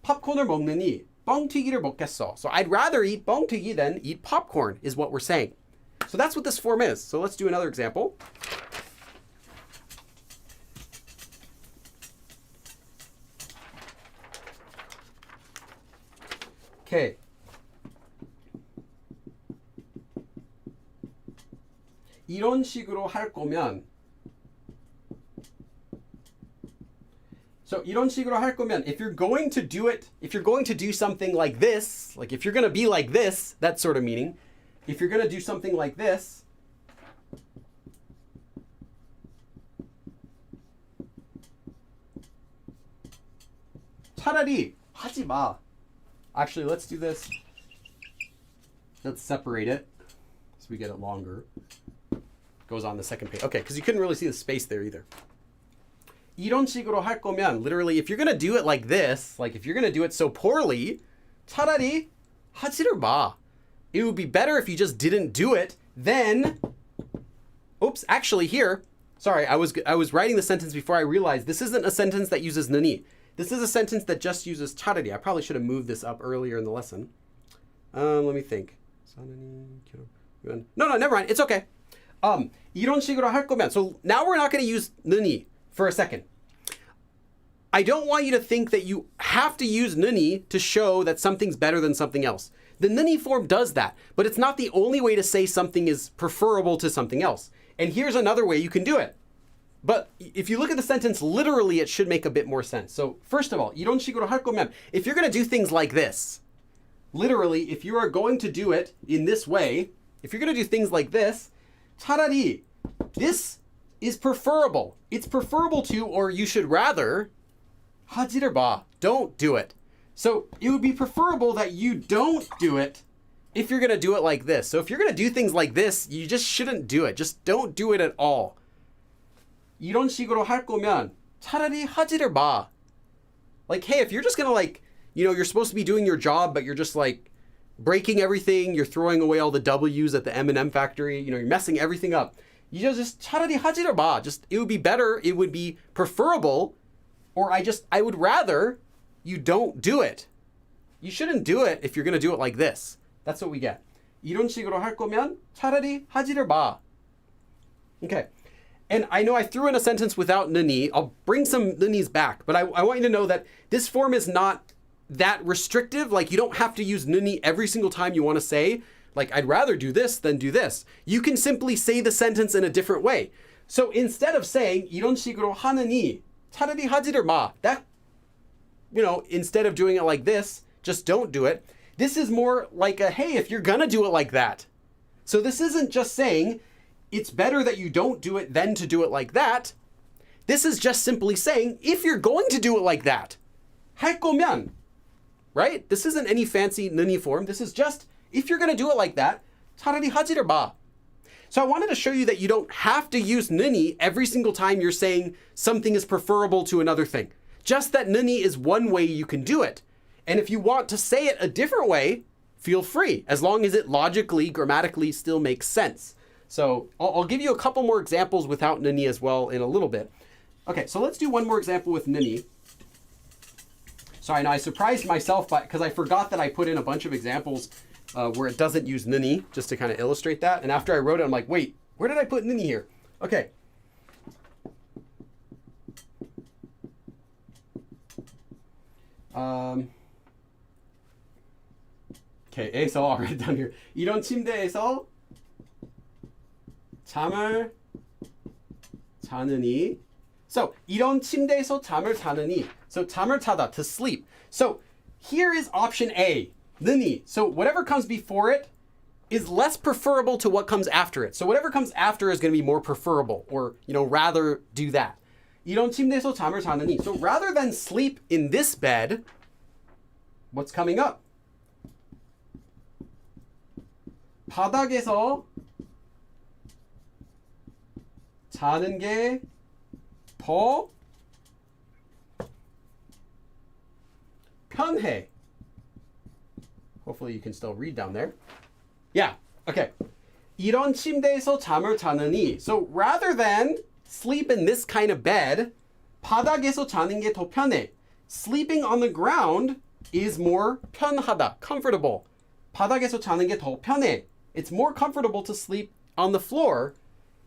팝콘을 먹느니 뻥튀기를 먹겠어. So I'd rather eat 뻥튀기 than eat popcorn is what we're saying. So that's what this form is. So let's do another example. Okay. 이런 식으로 할 거면 So 이런 식으로 할 거면 if you're going to do it, if you're going to do something like this, like if you're going to be like this, that sort of meaning. If you're going to do something like this, 차라리 하지 마. Actually, let's do this. Let's separate it so we get it longer. Goes on the second page. Okay, because you couldn't really see the space there either. 이런 식으로 할 거면, literally, if you're going to do it like this, like if you're going to do it so poorly, 차라리 하지를 마. It would be better if you just didn't do it than, oops, actually here, sorry, I was writing the sentence before I realized this isn't a sentence that uses nuni. This is a sentence that just uses charadi. I probably should have moved this up earlier in the lesson. Let me think. No, never mind. It's okay. 이런 식으로 할 거면. So now we're not going to use nuni for a second. I don't want you to think that you have to use nuni to show that something's better than something else. The nuni form does that, but it's not the only way to say something is preferable to something else. And here's another way you can do it. But if you look at the sentence literally, it should make a bit more sense. So first of all, 이런 식으로 할 거면, if you're going to do things like this, literally, if you are going to do it in this way, if you're going to do things like this, 차라리, this is preferable. It's preferable to, or you should rather, 하지를 마. Don't do it. So it would be preferable that you don't do it if you're going to do it like this. So if you're going to do things like this, you just shouldn't do it. Just don't do it at all. 이런 식으로 할 거면 차라리 하지를 마. Like, hey, if you're just going to like, you're supposed to be doing your job, but you're just like breaking everything, you're throwing away all the W's at the M&M factory, you're messing everything up. You just 차라리 하지를 마. Just, it would be better, it would be preferable, or I would rather you don't do it. You shouldn't do it if you're going to do it like this. That's what we get. 이런 식으로 할 거면 차라리 하지를 마. Okay. And I know I threw in a sentence without nuni. I'll bring some nunis back, but I want you to know that this form is not that restrictive. Like, you don't have to use nuni every single time you want to say, like, I'd rather do this than do this. You can simply say the sentence in a different way. So instead of saying 이런 식으로 하느니 차라리 하지를 마, that, instead of doing it like this, just don't do it. This is more like a, hey, if you're gonna do it like that. So this isn't just saying it's better that you don't do it than to do it like that. This is just simply saying, if you're going to do it like that, 할 거면, right? This isn't any fancy nuni form. This is just, if you're going to do it like that, 차라리 하지를 마. So I wanted to show you that you don't have to use nuni every single time you're saying something is preferable to another thing. Just that nuni is one way you can do it. And if you want to say it a different way, feel free, as long as it logically, grammatically still makes sense. So I'll give you a couple more examples without nuni as well in a little bit. Okay, so let's do one more example with nuni. Sorry, now I surprised myself because I forgot that I put in a bunch of examples where it doesn't use nuni, just to kind of illustrate that. And after I wrote it, I'm like, wait, where did I put nuni here? Okay. Okay, 에서 I'll write it down here. 이런 침대에서 잠을 자느니. So 이런 침대에서 잠을 자느니. So 잠을 자다, to sleep. So here is option A, 느니. So whatever comes before it is less preferable to what comes after it. So whatever comes after is going to be more preferable, or rather do that. 이런 침대에서 잠을 자느니. So rather than sleep in this bed, what's coming up? 바닥에서 자는 게 더 편해. Hopefully you can still read down there. Yeah, okay. 이런 침대에서 잠을 자느니. So rather than sleep in this kind of bed, 바닥에서 자는 게 더 편해. Sleeping on the ground is more 편하다, comfortable. 바닥에서 자는 게 더 편해. It's more comfortable to sleep on the floor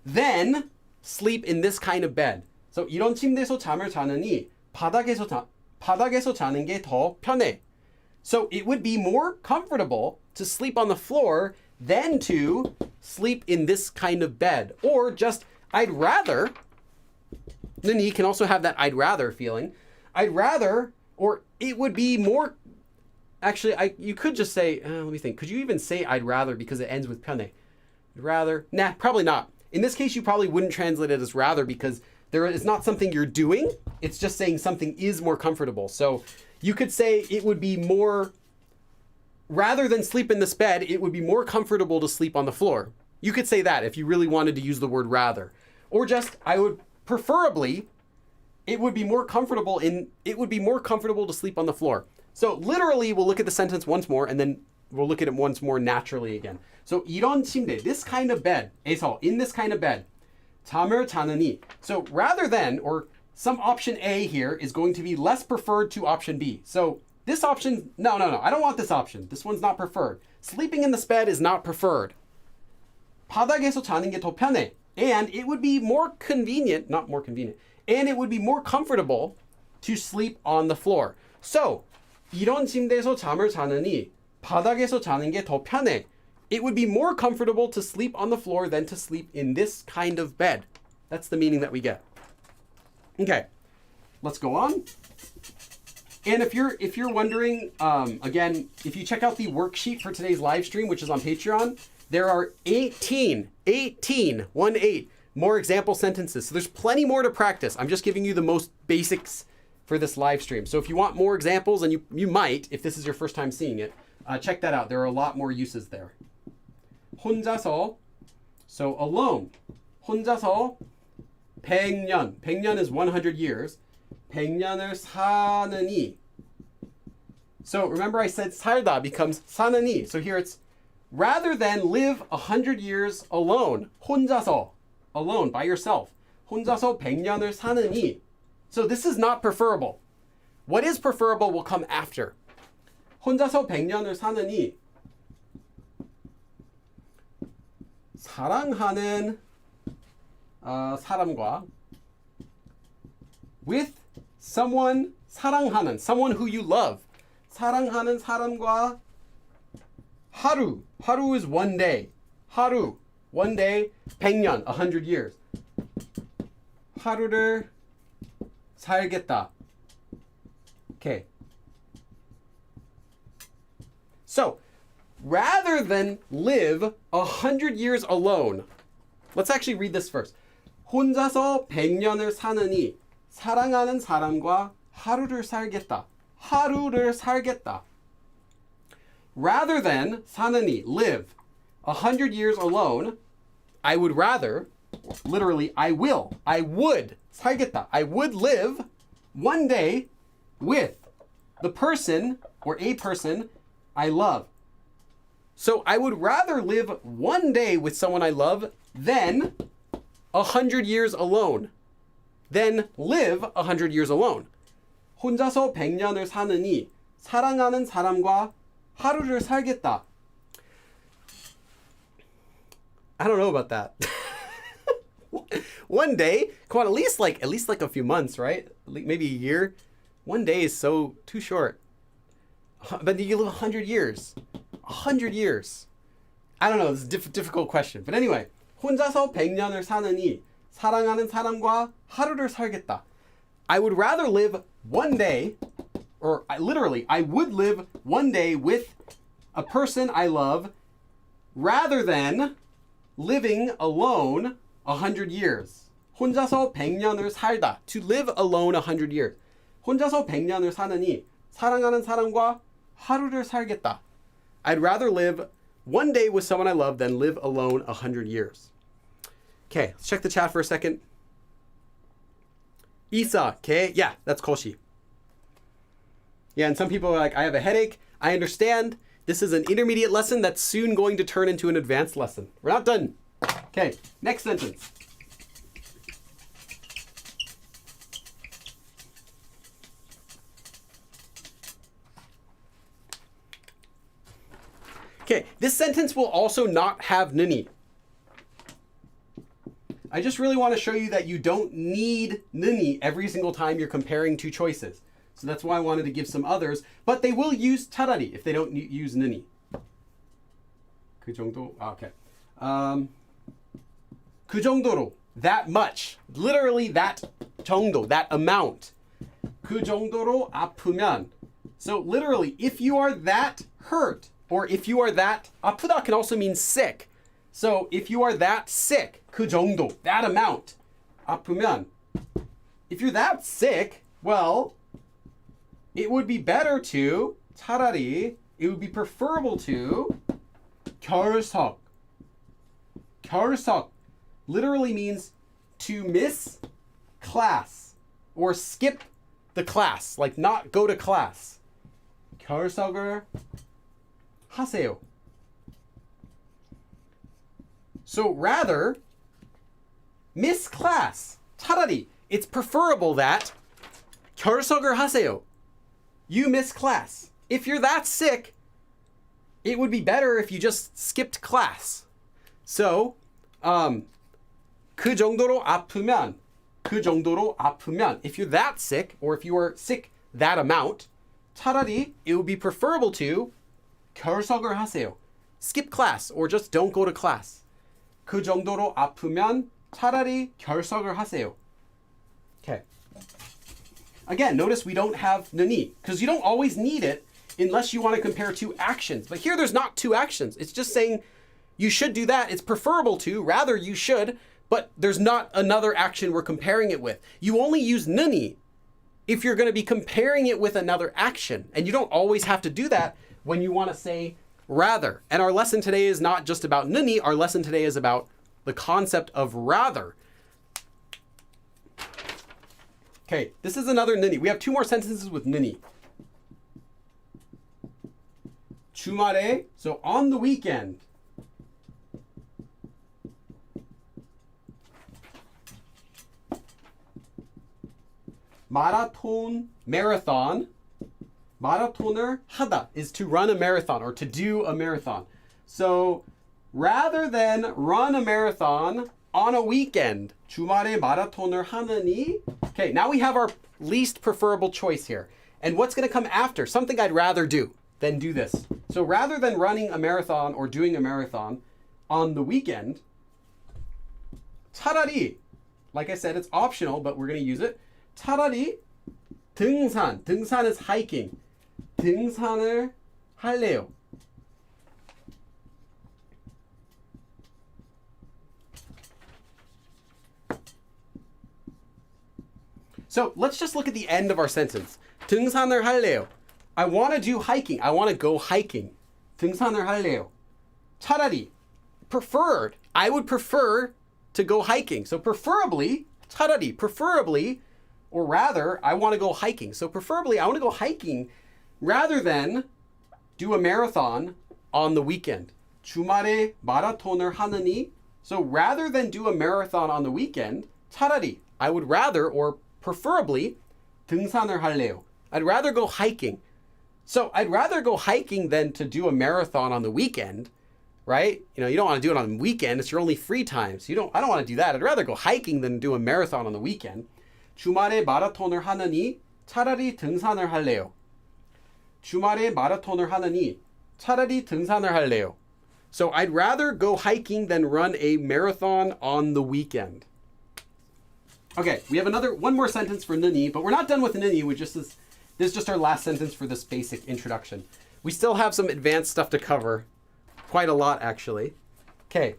than sleep in this kind of bed. So 이런 침대에서 잠을 자느니 바닥에서 자는 게 더 편해. So it would be more comfortable to sleep on the floor than to sleep in this kind of bed. Or just, I'd rather, nuni can also have that I'd rather feeling. I'd rather, or it would be more, actually, you could just say, let me think. Could you even say I'd rather because it ends with 편해? Rather? Nah, probably not. In this case, you probably wouldn't translate it as rather because there is not something you're doing. It's just saying something is more comfortable. So you could say it would be more, rather than sleep in this bed, it would be more comfortable to sleep on the floor. You could say that if you really wanted to use the word rather. Or just, I would preferably, it would be more comfortable to sleep on the floor. So literally, we'll look at the sentence once more and then we'll look at it once more naturally again. So 이런 침대, this kind of bed, 에서, in this kind of bed, 잠을 자느니. So rather than, or some option A here is going to be less preferred to option B. So this option, no, I don't want this option. This one's not preferred. Sleeping in this bed is not preferred. 바닥에서 자는 게 더 편해. And it would be more convenient, not more convenient, and it would be more comfortable to sleep on the floor. So, 이런 침대에서 잠을 자느니 바닥에서 자는 게 더 편해. It would be more comfortable to sleep on the floor than to sleep in this kind of bed. That's the meaning that we get. Okay, let's go on. And if you're wondering, again, if you check out the worksheet for today's live stream, which is on Patreon, there are 18 more example sentences. So there's plenty more to practice. I'm just giving you the most basics for this live stream. So if you want more examples, and you might, if this is your first time seeing it, check that out. There are a lot more uses there. 혼자서, so alone. 혼자서 100년. 100년 is 100 years. 100년을 사느니. So remember I said 살다 becomes 사느니. So here it's rather than live 100 years alone. 혼자서, alone, by yourself. 혼자서 100년을 사느니. So this is not preferable. What is preferable will come after. 혼자서 100년을 사느니 사랑하는 사람과 with someone 사랑하는 someone who you love 사랑하는 사람과 하루 is one day one day 100년 100 years 하루를 살겠다. Okay. So, rather than live 100 years alone, let's actually read this first. 혼자서 100년을 사느니 사랑하는 사람과 하루를 살겠다. 하루를 살겠다. Rather than 사느니, live 100 years alone, I would rather, literally, I would 살겠다. I would live one day with the person or a person I love. So I would rather live one day with someone I love than 100 years alone. Then live 100 years alone. 혼자서 100년을 사느니 사랑하는 사람과 하루를 살겠다. I don't know about that. One day, come on, at least like a few months, right? Maybe a year. One day is so too short. But you live 100 years. 100 years. I don't know, this is a difficult question. But anyway, 혼자서 100년을 사느니 사랑하는 사람과 하루를 살겠다. I would rather live one day, or literally, I would live one day with a person I love rather than living alone 100 years. 혼자서 100년을 살다. To live alone 100 years. 혼자서 100년을 사느니 사랑하는 사람과 하루를 살겠다. I'd rather live one day with someone I love than live alone 100 years. Okay, let's check the chat for a second. Isa, okay? Yeah, that's koshi. Yeah, and some people are like, I have a headache. I understand. This is an intermediate lesson that's soon going to turn into an advanced lesson. We're not done. Okay, next sentence. Okay, this sentence will also not have nuni. I just really want to show you that you don't need nuni every single time you're comparing two choices. So that's why I wanted to give some others, but they will use charadi if they don't use nuni. 그 정도? Okay. 그 정도로, that much. Literally that 정도, that amount. 그 정도로 아프면. So literally, if you are that hurt, or if you are that, 아프다 can also mean sick. So if you are that sick, 그 정도, that amount, 아프면. If you're that sick, well, it would be better to, 차라리, it would be preferable to, 결석. 결석 literally means to miss class or skip the class, like not go to class. 결석을 하세요. So rather, miss class. 차라리, it's preferable that 결석을 하세요. You miss class. If you're that sick, it would be better if you just skipped class. So, 그 정도로 아프면, 그 정도로 아프면, if you're that sick, or if you are sick that amount, 차라리, it would be preferable to 결석을 하세요. Skip class, or just don't go to class. 그 정도로 아프면 차라리 결석을 하세요. Okay. Again, notice we don't have nuni, because you don't always need it unless you want to compare two actions. But here there's not two actions. It's just saying you should do that. It's preferable to, rather you should, but there's not another action we're comparing it with. You only use nuni if you're going to be comparing it with another action. And you don't always have to do that when you want to say rather. And our lesson today is not just about nuni. Our lesson today is about the concept of rather. Okay, this is another nuni. We have two more sentences with nuni. 주말에, so on the weekend. marathon. 마라톤을 하다 is to run a marathon or to do a marathon. So rather than run a marathon on a weekend, 주말에 마라톤을 하느니. Okay, now we have our least preferable choice here. And what's going to come after? Something I'd rather do than do this. So rather than running a marathon or doing a marathon on the weekend, 차라리, like I said, it's optional, but we're going to use it. 차라리 등산. 등산 is hiking. 등산을 할래요. So let's just look at the end of our sentence. 등산을 할래요. I want to do hiking. I want to go hiking. 등산을 할래요. 차라리, preferred. I would prefer to go hiking. So preferably, 차라리, preferably, or rather, I want to go hiking. So preferably, I want to go hiking rather than do a marathon on the weekend. 주말에 마라톤을 하느니. So rather than do a marathon on the weekend, 차라리, I would rather, or preferably, 등산을 할래요. I'd rather go hiking. So I'd rather go hiking than to do a marathon on the weekend, right? You know, you don't want to do it on the weekend. It's your only free time. So I don't want to do that. I'd rather go hiking than do a marathon on the weekend. 주말에 마라톤을 하느니 차라리 등산을 할래요. 주말에 마라톤을 하느니 차라리 등산을 할래요. So I'd rather go hiking than run a marathon on the weekend. Okay, we have one more sentence for nuni, but we're not done with nuni. This is just our last sentence for this basic introduction. We still have some advanced stuff to cover. Quite a lot, actually. Okay.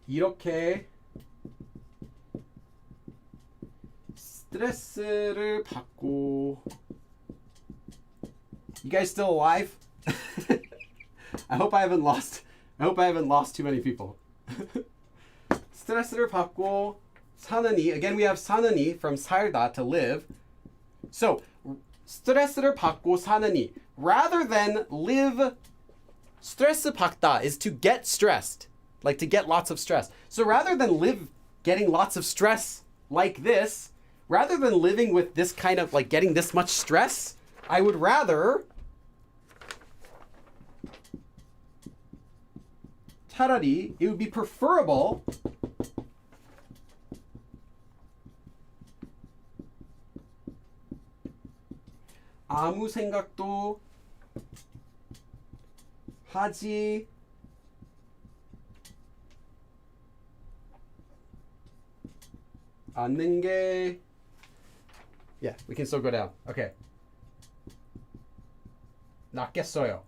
이렇게 스트레스를 받고. You guys still alive? I hope I haven't lost too many people. 스트레스를 받고 사느니. Again, we have 사느니 from 살다, to live. So 스트레스를 받고 사느니. Rather than live, 스트레스 받다 is to get stressed, like to get lots of stress. So rather than live getting lots of stress like this, rather than living with this kind of like getting this much stress, I would rather charadi, it would be preferable 아무 생각도 하지 않는 게 Yeah, we can still go down. Okay. 낫겠어요.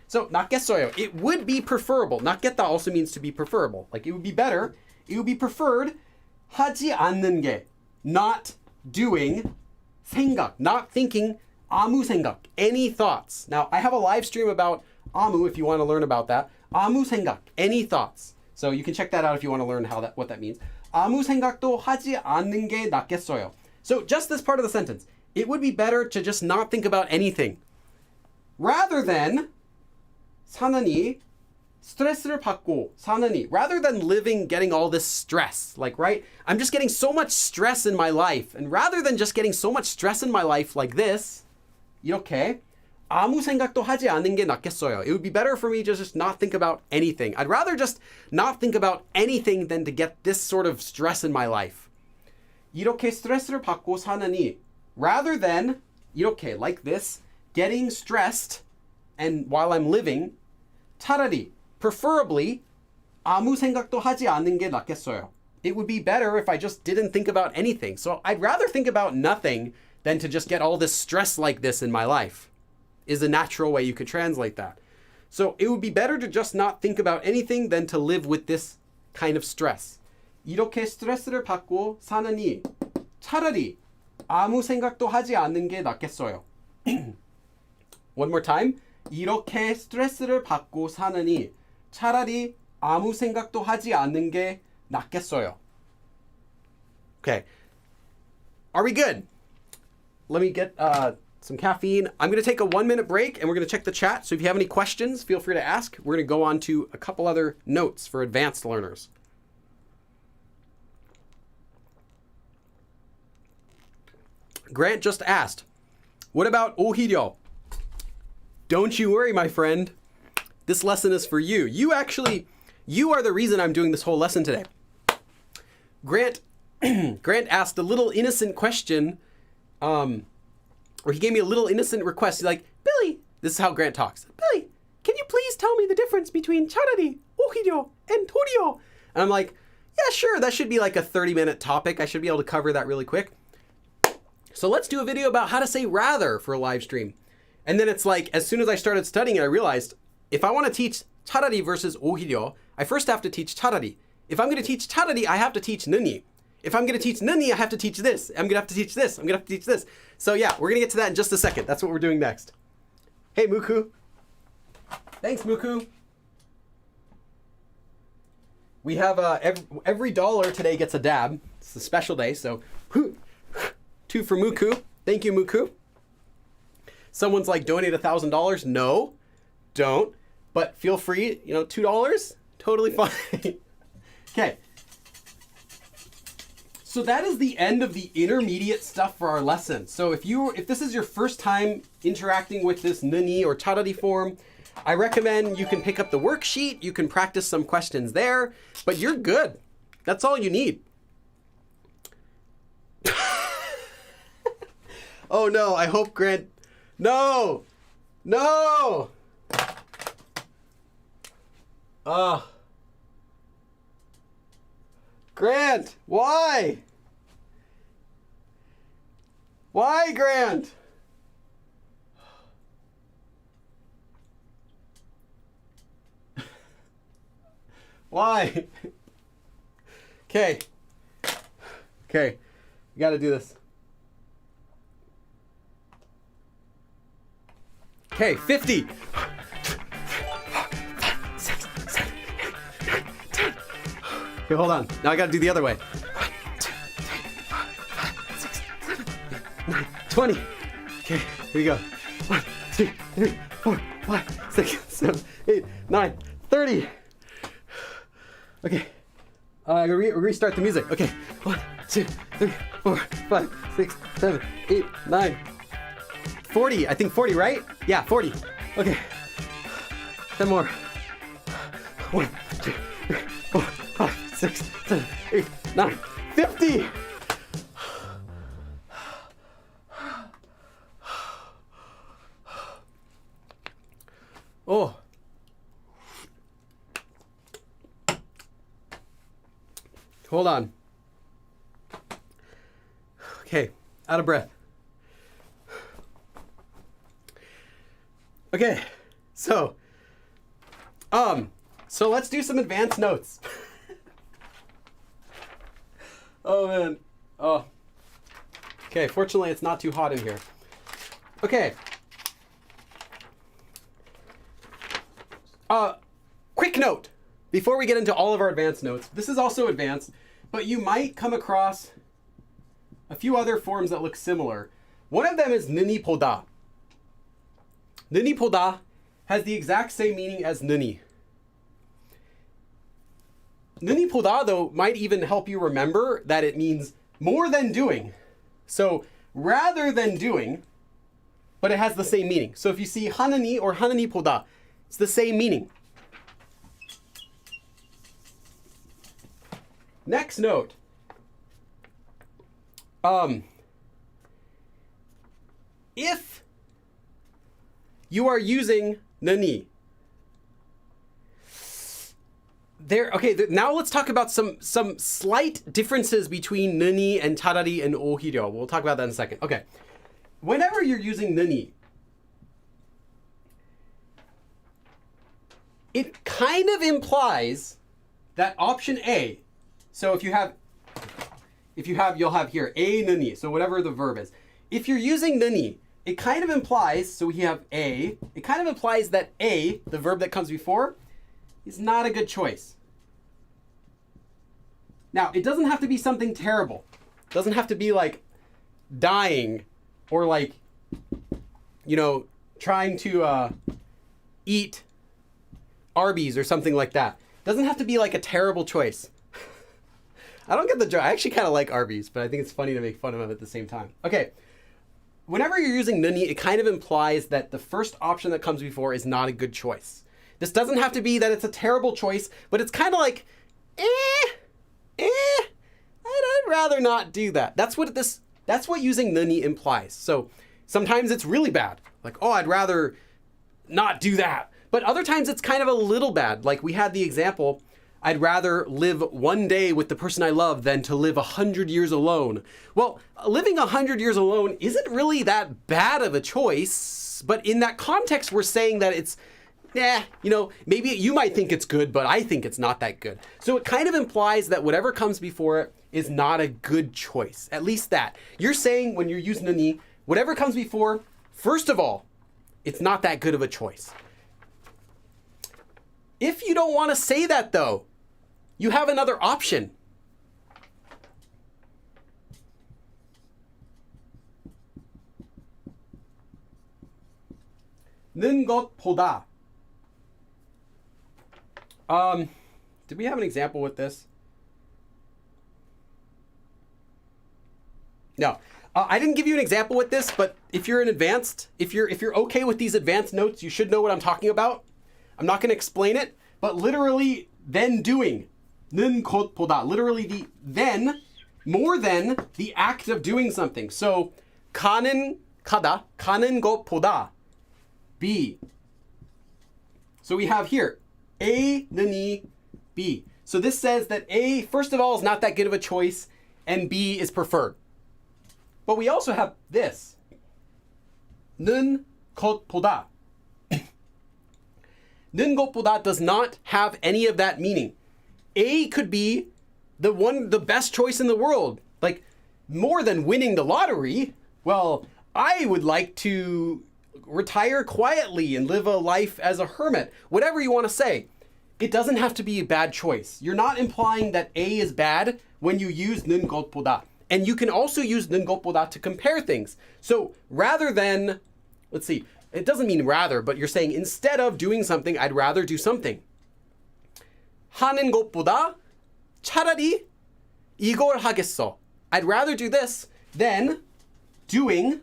So, 낫겠어요. It would be preferable. 낫겠다 also means to be preferable. Like, it would be better. It would be preferred. 하지 않는 게. Not doing. 생각. Not thinking. 아무 생각. Any thoughts. Now, I have a live stream about 아무 if you want to learn about that. 아무 생각. Any thoughts. So, you can check that out if you want to learn what that means. 아무 생각도 하지 않는 게 낫겠어요. So, just this part of the sentence. It would be better to just not think about anything. Rather than 사느니 스트레스를 받고 사느니 rather than living getting all this stress like right I'm just getting so much stress in my life and rather than just getting so much stress in my life like this 이렇게 아무 생각도 하지 않는 게 낫겠어요. It would be better for me to just not think about anything. I'd rather just not think about anything than to get this sort of stress in my life. 이렇게 스트레스를 받고 사느니 rather than 이렇게 like this getting stressed and while I'm living 차라리, preferably, 아무 생각도 하지 않는 게 낫겠어요. It would be better if I just didn't think about anything. So I'd rather think about nothing than to just get all this stress like this in my life, is a natural way you could translate that. So it would be better to just not think about anything than to live with this kind of stress. 이렇게 스트레스를 받고 사느니 차라리 아무 생각도 하지 않는 게 낫겠어요. One more time. 이렇게 스트레스를 받고 사느니 차라리 아무 생각도 하지 않는 게 낫겠어요. Okay. Are we good? Let me get some caffeine. I'm going to take a 1-minute break and we're going to check the chat. So if you have any questions, feel free to ask. We're going to go on to a couple other notes for advanced learners. Grant just asked, what about ohiryeo? Don't you worry, my friend. This lesson is for you. You are the reason I'm doing this whole lesson today. Grant asked a little innocent question, or he gave me a little innocent request. He's like, Billy, this is how Grant talks. Billy, can you please tell me the difference between charadi, ohiryeo, and toryeo? And I'm like, yeah, sure. That should be like a 30-minute topic. I should be able to cover that really quick. So let's do a video about how to say rather for a live stream. And then it's like, as soon as I started studying it, I realized if I want to teach charadi versus ohiryeo, I first have to teach charadi. If I'm going to teach charadi, I have to teach nuni. If I'm going to teach nuni, I have to teach this. I'm going to have to teach this. I'm going to have to teach this. So yeah, we're going to get to that in just a second. That's what we're doing next. Hey, Muku. Thanks, Muku. We have every dollar today gets a dab. It's a special day, so 2 for Muku. Thank you, Muku. Someone's like, donate $1,000. No, don't. But feel free, $2, totally fine. Okay. So that is the end of the intermediate stuff for our lesson. So if this is your first time interacting with this nuni or charadi form, I recommend you can pick up the worksheet. You can practice some questions there, but you're good. That's all you need. Oh no, I hope Grant... No! No! Grant, why? Why, Grant? Why? Okay. Okay. You gotta do this. Okay, 50. 6, 7, 8, 9, 10. Okay, hold on. Now I gotta do the other way. 1, 2, 3, 4, 5, 6, 7, 8, 9, 20. Okay, here we go. 1, 2, 3, 4, 5, 6, 7, 8, 9, 30. Okay, restart the music. Okay, 1, 2, 3, 4, 5, 6, 7, 8, 9, 40. I think 40, right? Yeah, 40. Okay, 10 more. 1, 2, 3, 4, 5, 6, 7, 8, 9, 50. Oh. Hold on. Okay, out of breath. Okay, so let's do some advanced notes. Oh man. Oh. Okay, fortunately it's not too hot in here. Okay. Quick note, before we get into all of our advanced notes, this is also advanced, but you might come across a few other forms that look similar. One of them is 느니보다. 느니보다 has the exact same meaning as nuni. 느니보다, though, might even help you remember that it means more than doing. So rather than doing, but it has the same meaning. So if you see 하느니 or 하느니보다, it's the same meaning. Next note. If you are using nuni, now let's talk about some slight differences between nuni and charadi and ohiryeo. We'll talk about that in a second. Okay. Whenever you're using nuni, it kind of implies that option A, so if you have, you'll have here, a nuni, so whatever the verb is. If you're using nuni, it kind of implies, so we have A, it kind of implies that A, the verb that comes before, is not a good choice. Now, it doesn't have to be something terrible. It doesn't have to be like dying or like, trying to eat Arby's or something like that. It doesn't have to be like a terrible choice. I don't get the joke. I actually kind of like Arby's, but I think it's funny to make fun of them at the same time. Okay. Whenever you're using nuni, it kind of implies that the first option that comes before is not a good choice. This doesn't have to be that it's a terrible choice, but it's kind of like, I'd rather not do that. That's what using nuni implies. So sometimes it's really bad. Like, oh, I'd rather not do that. But other times it's kind of a little bad. Like we had the example, I'd rather live one day with the person I love than to live 100 years alone. Well, living 100 years alone isn't really that bad of a choice, but in that context, we're saying that it's, maybe you might think it's good, but I think it's not that good. So it kind of implies that whatever comes before it is not a good choice. At least that. You're saying when you're using nuni, whatever comes before, first of all, it's not that good of a choice. If you don't want to say that though, you have another option. 는 것보다. Did we have an example with this? No. I didn't give you an example with this, but if you're if you're okay with these advanced notes, you should know what I'm talking about. I'm not going to explain it, but literally then doing. 는 것보다. Literally the then, more than the act of doing something. So 가는 것보다 B. So we have here A, nuni, B. So this says that A, first of all, is not that good of a choice, and B is preferred. But we also have this. 는 것보다. 는 것보다 does not have any of that meaning. A could be the best choice in the world. Like, more than winning the lottery. Well, I would like to retire quietly and live a life as a hermit. Whatever you want to say. It doesn't have to be a bad choice. You're not implying that A is bad when you use 는 것보다. And you can also use 느니보다 to compare things. So rather than, let's see, it doesn't mean rather, but you're saying instead of doing something, I'd rather do something. 하는 것보다 차라리 이걸 하겠어. I'd rather do this than doing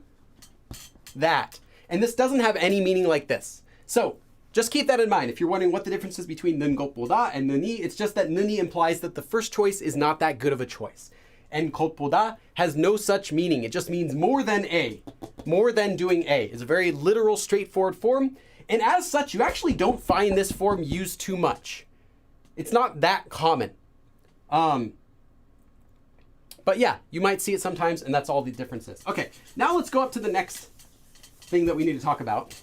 that. And this doesn't have any meaning like this. So just keep that in mind. If you're wondering what the difference is between 느니보다 and nuni, it's just that nuni implies that the first choice is not that good of a choice. And 것보다 has no such meaning. It just means more than A. More than doing A. It's a very literal, straightforward form. And as such, you actually don't find this form used too much. It's not that common. But yeah, you might see it sometimes, and that's all the differences. Okay, now let's go up to the next thing that we need to talk about.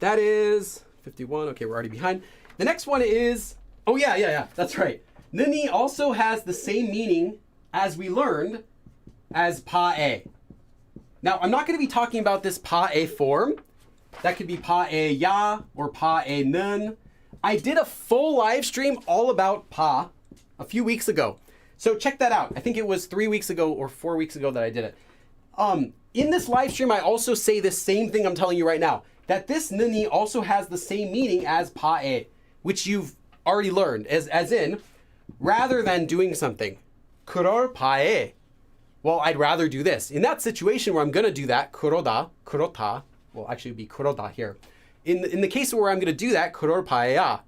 That is 51. Okay, we're already behind. The next one is, oh yeah, that's right. Nuni also has the same meaning as we learned as pae. Now, I'm not going to be talking about this pae form. That could be pae ya or pae nun. I did a full live stream all about pa a few weeks ago. So check that out. I think it was 3 weeks ago or 4 weeks ago that I did it. In this live stream, I also say the same thing I'm telling you right now, that this nuni also has the same meaning as pae, which you've already learned, as in, rather than doing something, 그럴 바에, well, I'd rather do this. In that situation where I'm going to do that, 그러다, 그렇다, well, actually it would be 그러다 here. In the case where I'm going to do that, 그럴 바에야,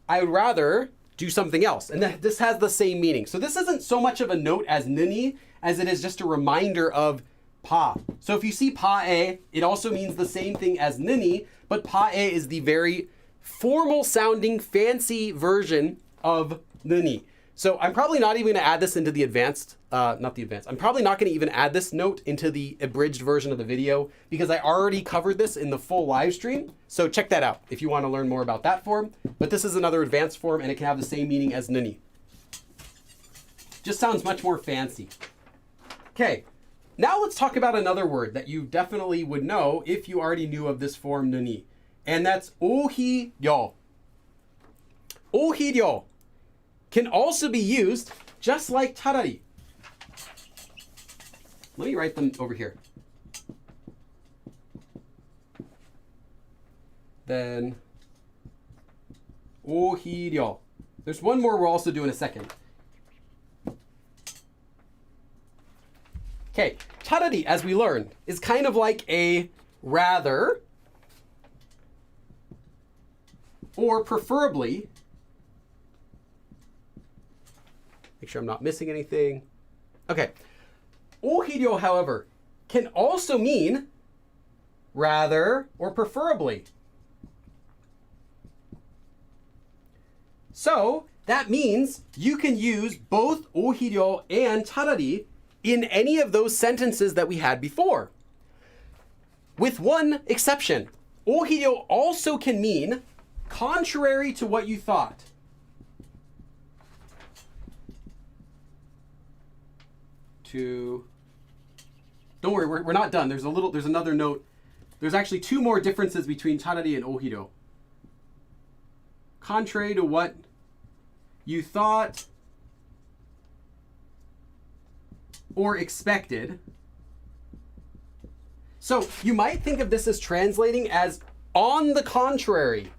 I would rather do something else. And this has the same meaning. So this isn't so much of a note as nuni as it is just a reminder of pa. So if you see pae, it also means the same thing as nuni, but pae is the very formal sounding, fancy version of nuni. So I'm probably not even going to add this into the advanced, I'm probably not going to even add this note into the abridged version of the video because I already covered this in the full live stream. So check that out if you want to learn more about that form. But this is another advanced form and it can have the same meaning as nuni. Just sounds much more fancy. Okay, now let's talk about another word that you definitely would know if you already knew of this form nuni. And that's ohiryeo. Ohiryeo can also be used just like charadi. Let me write them over here. Then ohiryeo. There's one more we'll also do in a second. Okay, charadi, as we learned, is kind of like a rather or preferably. Make sure I'm not missing anything. Okay. 오히려, however, can also mean rather or preferably. So that means you can use both 오히려 and charadi in any of those sentences that we had before. With one exception. 오히려 also can mean contrary to what you thought. Don't worry, we're not done. There's another note. There's actually two more differences between charadi and ohiryeo. Contrary to what you thought or expected. So you might think of this as translating as on the contrary.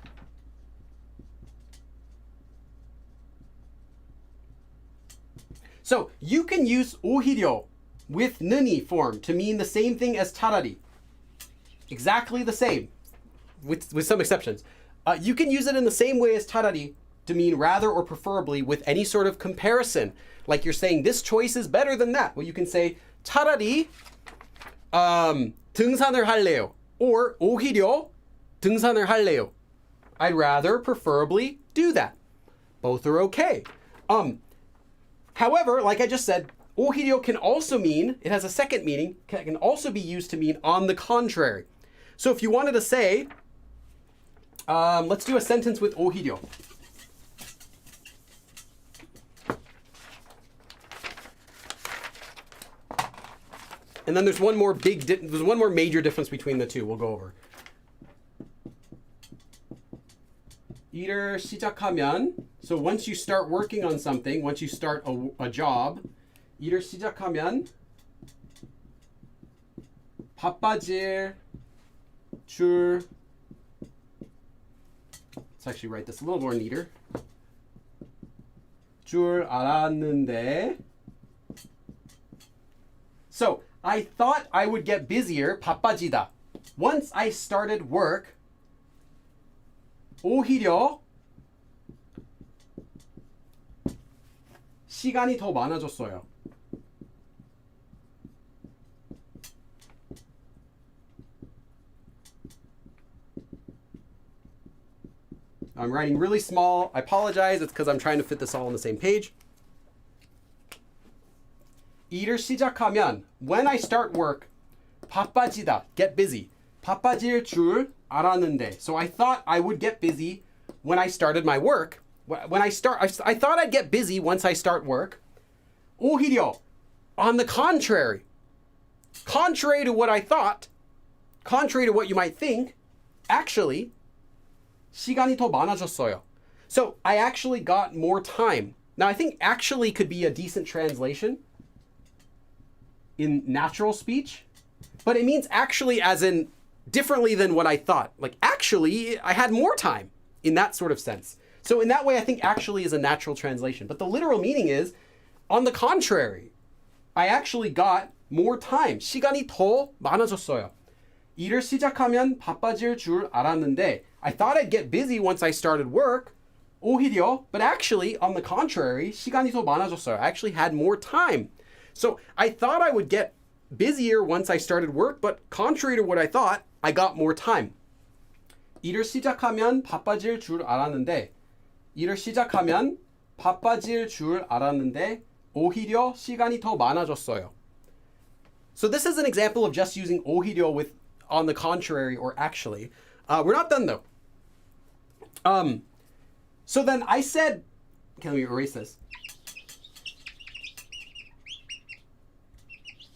So you can use 오히려 with nuni form to mean the same thing as charadi. Exactly the same, with some exceptions. You can use it in the same way as charadi to mean rather or preferably with any sort of comparison. Like you're saying this choice is better than that. Well, you can say 차라리 등산을 할래요. Or 오히려 등산을 할래요. I'd rather preferably do that. Both are okay. However, like I just said, 오히려 can also mean, it has a second meaning, can also be used to mean on the contrary. So if you wanted to say, let's do a sentence with 오히려. And then there's one more major difference between the two we'll go over. 일을 시작하면, so once you start working on something, once you start a job, 일을 시작하면 바빠질 줄. Let's actually write this a little more neater. 줄 알았는데. So, I thought I would get busier. 바빠지다. Once I started work, 오히려 시간이 더 많아졌어요. I'm writing really small. I apologize. It's because I'm trying to fit this all on the same page. 일을 시작하면, when I start work, 바빠지다, get busy. 바빠질 줄 알았는데. So I thought I would get busy when I started my work. I thought I'd get busy once I start work. 오히려, on the contrary, contrary to what I thought, contrary to what you might think, actually, 시간이 더 많아졌어요. So I actually got more time. Now I think actually could be a decent translation in natural speech, but it means actually as in differently than what I thought. Like actually, I had more time in that sort of sense. So in that way, I think actually is a natural translation. But the literal meaning is, on the contrary, I actually got more time. 시간이 더 많아졌어요. 일을 시작하면 바빠질 줄 알았는데, I thought I'd get busy once I started work. 오히려, but actually, on the contrary, 시간이 더 많아졌어요. I actually had more time. So I thought I would get busier once I started work, but contrary to what I thought, I got more time. 일을 시작하면 바빠질 줄 알았는데, 일을 시작하면 바빠질 줄 알았는데, 오히려 시간이 더 많아졌어요. So this is an example of just using 오히려 with on the contrary or actually. We're not done though. So then I said, okay, let me erase this.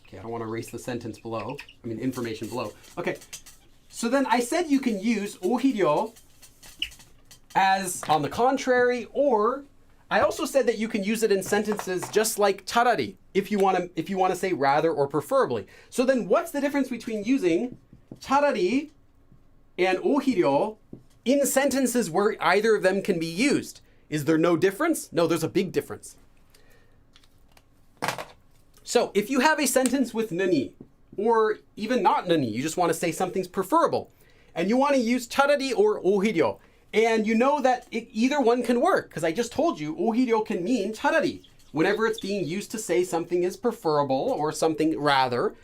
Okay, I don't want to erase the sentence below. I mean, information below. Okay, so then I said you can use 오히려 as on the contrary, or I also said that you can use it in sentences just like charadi if you want to say rather or preferably. So then what's the difference between using charadi and 오히려 in sentences where either of them can be used? Is there no difference? No, there's a big difference. So if you have a sentence with nuni, or even not nuni, you just want to say something's preferable, and you want to use charadi or 오히려, and you know that either one can work, because I just told you 오히려 can mean charadi whenever it's being used to say something is preferable or something rather.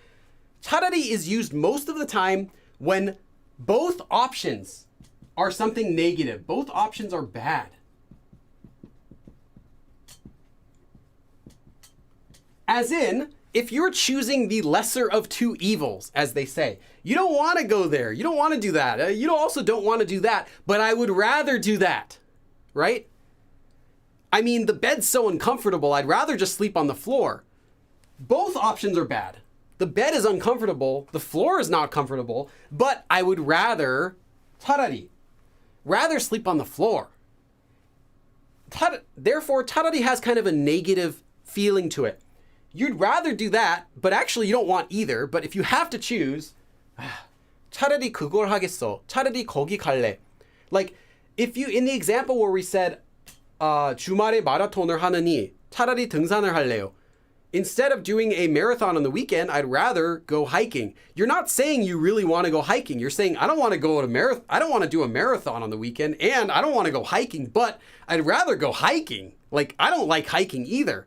charadi is used most of the time when both options are something negative. Both options are bad. As in, if you're choosing the lesser of two evils, as they say, you don't want to go there. You don't want to do that. You also don't want to do that, but I would rather do that, right? I mean, the bed's so uncomfortable, I'd rather just sleep on the floor. Both options are bad. The bed is uncomfortable, the floor is not comfortable, but I would rather, charadi, rather sleep on the floor. Therefore, charadi has kind of a negative feeling to it. You'd rather do that, but actually you don't want either. But if you have to choose, 차라리 그걸 하겠어. 차라리 거기 갈래. Like, if you, in the example where we said, 주말에 마라톤을 하느니 차라리 등산을 할래요. Instead of doing a marathon on the weekend, I'd rather go hiking. You're not saying you really want to go hiking. You're saying, I don't want to go to marathon. I don't want to do a marathon on the weekend, and I don't want to go hiking, but I'd rather go hiking. Like, I don't like hiking either,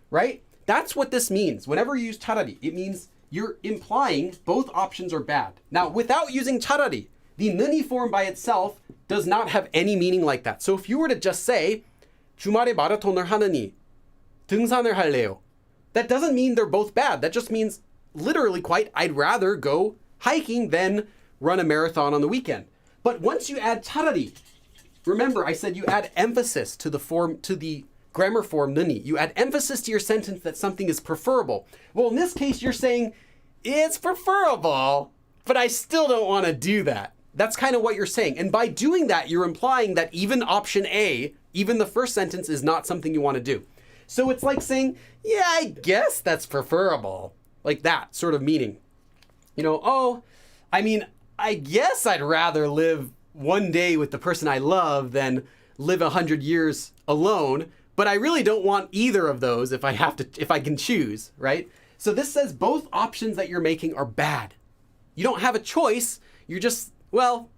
right? That's what this means. Whenever you use charadi, it means you're implying both options are bad. Now, without using charadi, the nuni form by itself does not have any meaning like that. So if you were to just say, 주말에 마라톤을 하느니 등산을 할래요. That doesn't mean they're both bad. That just means literally quite, I'd rather go hiking than run a marathon on the weekend. But once you add charadi, remember I said you add emphasis to the form, to the grammar form nuni. You add emphasis to your sentence that something is preferable. Well, in this case, you're saying it's preferable, but I still don't want to do that. That's kind of what you're saying. And by doing that, you're implying that even option A, even the first sentence, is not something you want to do. So it's like saying, yeah, I guess that's preferable. Like that sort of meaning. You know, oh, I mean, I guess I'd rather live one day with the person I love than live 100 years alone, but I really don't want either of those if I can choose, right? So this says both options that you're making are bad. You don't have a choice. You're just, well,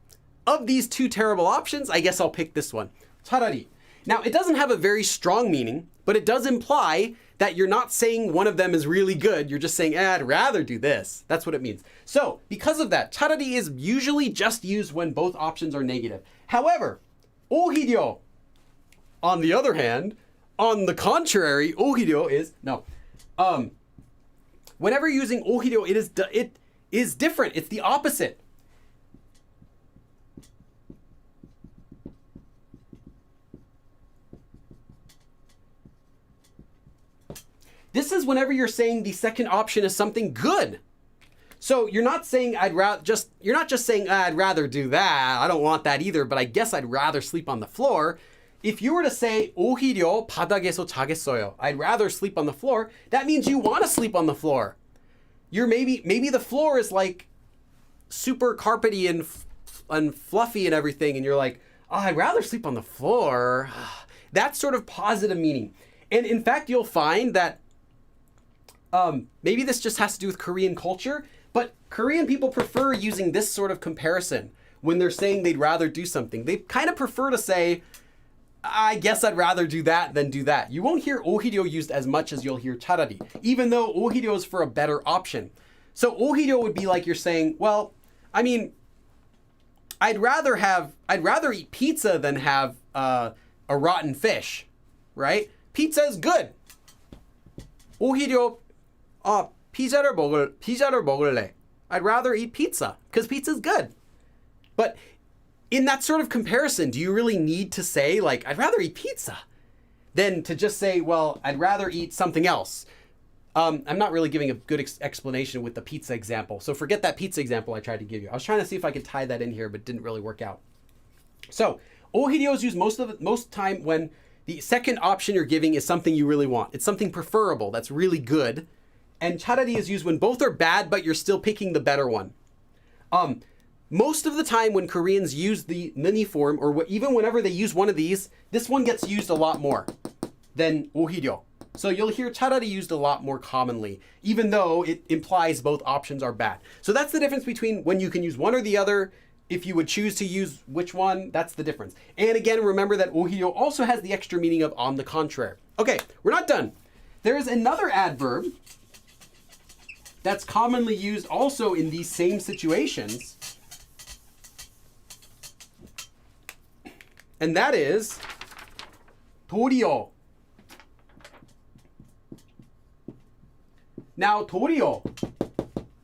of these two terrible options, I guess I'll pick this one. charadi. Now, it doesn't have a very strong meaning, but it does imply that you're not saying one of them is really good. You're just saying, I'd rather do this. That's what it means. So because of that, charadi is usually just used when both options are negative. However, ohiryeo, on the other hand, on the contrary, ohiryeo is, no. Whenever using ohiryeo, it is different. It's the opposite. This is whenever you're saying the second option is something good. So you're not saying you're not just saying I'd rather do that. I don't want that either, but I guess I'd rather sleep on the floor. If you were to say 오히려 바닥에서 자겠어요, I'd rather sleep on the floor, that means you want to sleep on the floor. You're maybe the floor is like super carpety and fluffy and everything, and you're like, oh, I'd rather sleep on the floor. That's sort of positive meaning. And in fact, you'll find that maybe this just has to do with Korean culture, but Korean people prefer using this sort of comparison when they're saying they'd rather do something. They kind of prefer to say, I guess I'd rather do that than do that. You won't hear ohiryeo used as much as you'll hear charadi, even though ohiryeo is for a better option. So ohiryeo would be like you're saying, well, I mean, I'd rather eat pizza than have a rotten fish, right? Pizza is good. 오히려 피자를 먹을래. I'd rather eat pizza because pizza's good. But in that sort of comparison, do you really need to say like I'd rather eat pizza than to just say, well, I'd rather eat something else? I'm not really giving a good explanation with the pizza example. So forget that pizza example I tried to give you. I was trying to see if I could tie that in here, but it didn't really work out. So 오히려 is used most time when the second option you're giving is something you really want. It's something preferable that's really good. And charadi is used when both are bad, but you're still picking the better one. Most of the time when Koreans use the nuni form, or even whenever they use one of these, this one gets used a lot more than ohiryeo. So you'll hear charadi used a lot more commonly, even though it implies both options are bad. So that's the difference between when you can use one or the other. If you would choose to use which one, that's the difference. And again, remember that ohiryeo also has the extra meaning of on the contrary. Okay, we're not done. There is another adverb that's commonly used also in these same situations. And that is 도리어. Now, 도리어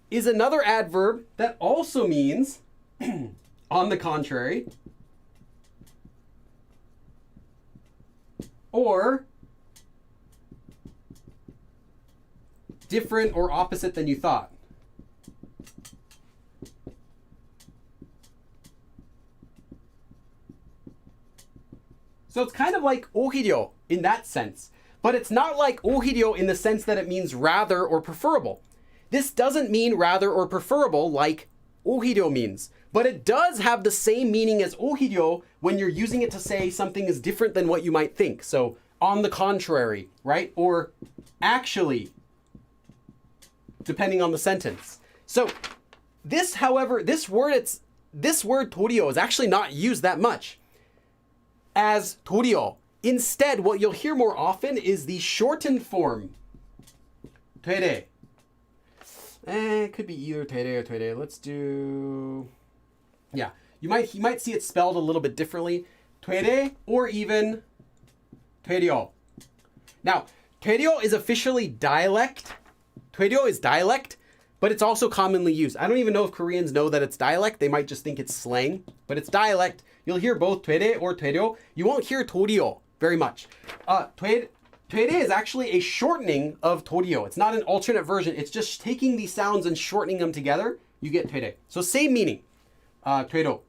is another adverb that also means on the contrary, or different or opposite than you thought. So it's kind of like ohiryeo in that sense, but it's not like ohiryeo in the sense that it means rather or preferable. This doesn't mean rather or preferable like ohiryeo means, but it does have the same meaning as ohiryeo when you're using it to say something is different than what you might think. So on the contrary, right? Or actually, depending on the sentence. So this, however, this word 도리어 is actually not used that much as 도리어. Instead, what you'll hear more often is the shortened form, 되래. It could be either 되래 or 되래. Let's do, yeah. You might see it spelled a little bit differently, 되래 or even 되려. Now, 되려 is officially dialect. 되려 is dialect, but it's also commonly used. I don't even know if Koreans know that it's dialect. They might just think it's slang, but it's dialect. You'll hear both 되래 or 되려. You won't hear 도리어 very much. 되래 is actually a shortening of 도리어. It's not an alternate version. It's just taking these sounds and shortening them together. You get 되래. So same meaning. 되려,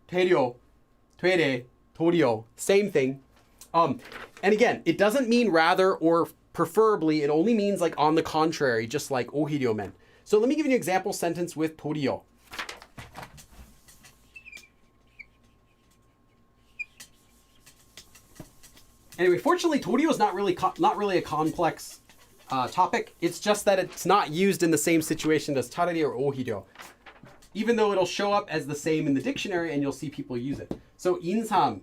되려, 도리어, same thing. And again, it doesn't mean rather or preferably. It only means like on the contrary, just like ohiryeo meant. So let me give you an example sentence with toryeo. Anyway, fortunately, toryeo is not really a complex topic. It's just that it's not used in the same situation as charadi or ohiryeo, even though it'll show up as the same in the dictionary and you'll see people use it. So insam,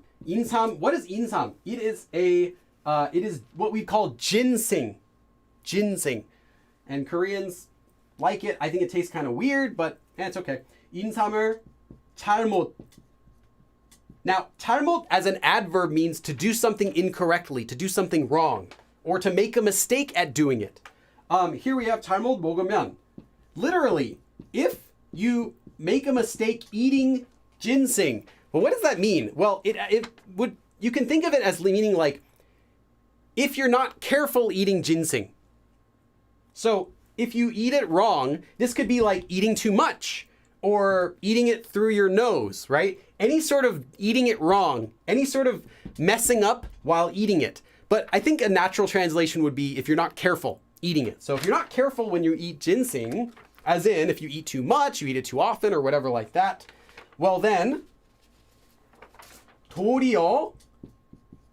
what is insam? It is what we call ginseng, and Koreans like it. I think it tastes kind of weird, but it's okay. 인삼을 잘못. Now, 잘못 as an adverb means to do something incorrectly, to do something wrong, or to make a mistake at doing it. Here we have 잘못 먹으면. Literally, if you make a mistake eating ginseng, well, what does that mean? Well, you can think of it as meaning like if you're not careful eating ginseng. So if you eat it wrong, this could be like eating too much or eating it through your nose, right? Any sort of eating it wrong, any sort of messing up while eating it. But I think a natural translation would be if you're not careful eating it. So if you're not careful when you eat ginseng, as in if you eat too much, you eat it too often or whatever like that, well then, toryeo,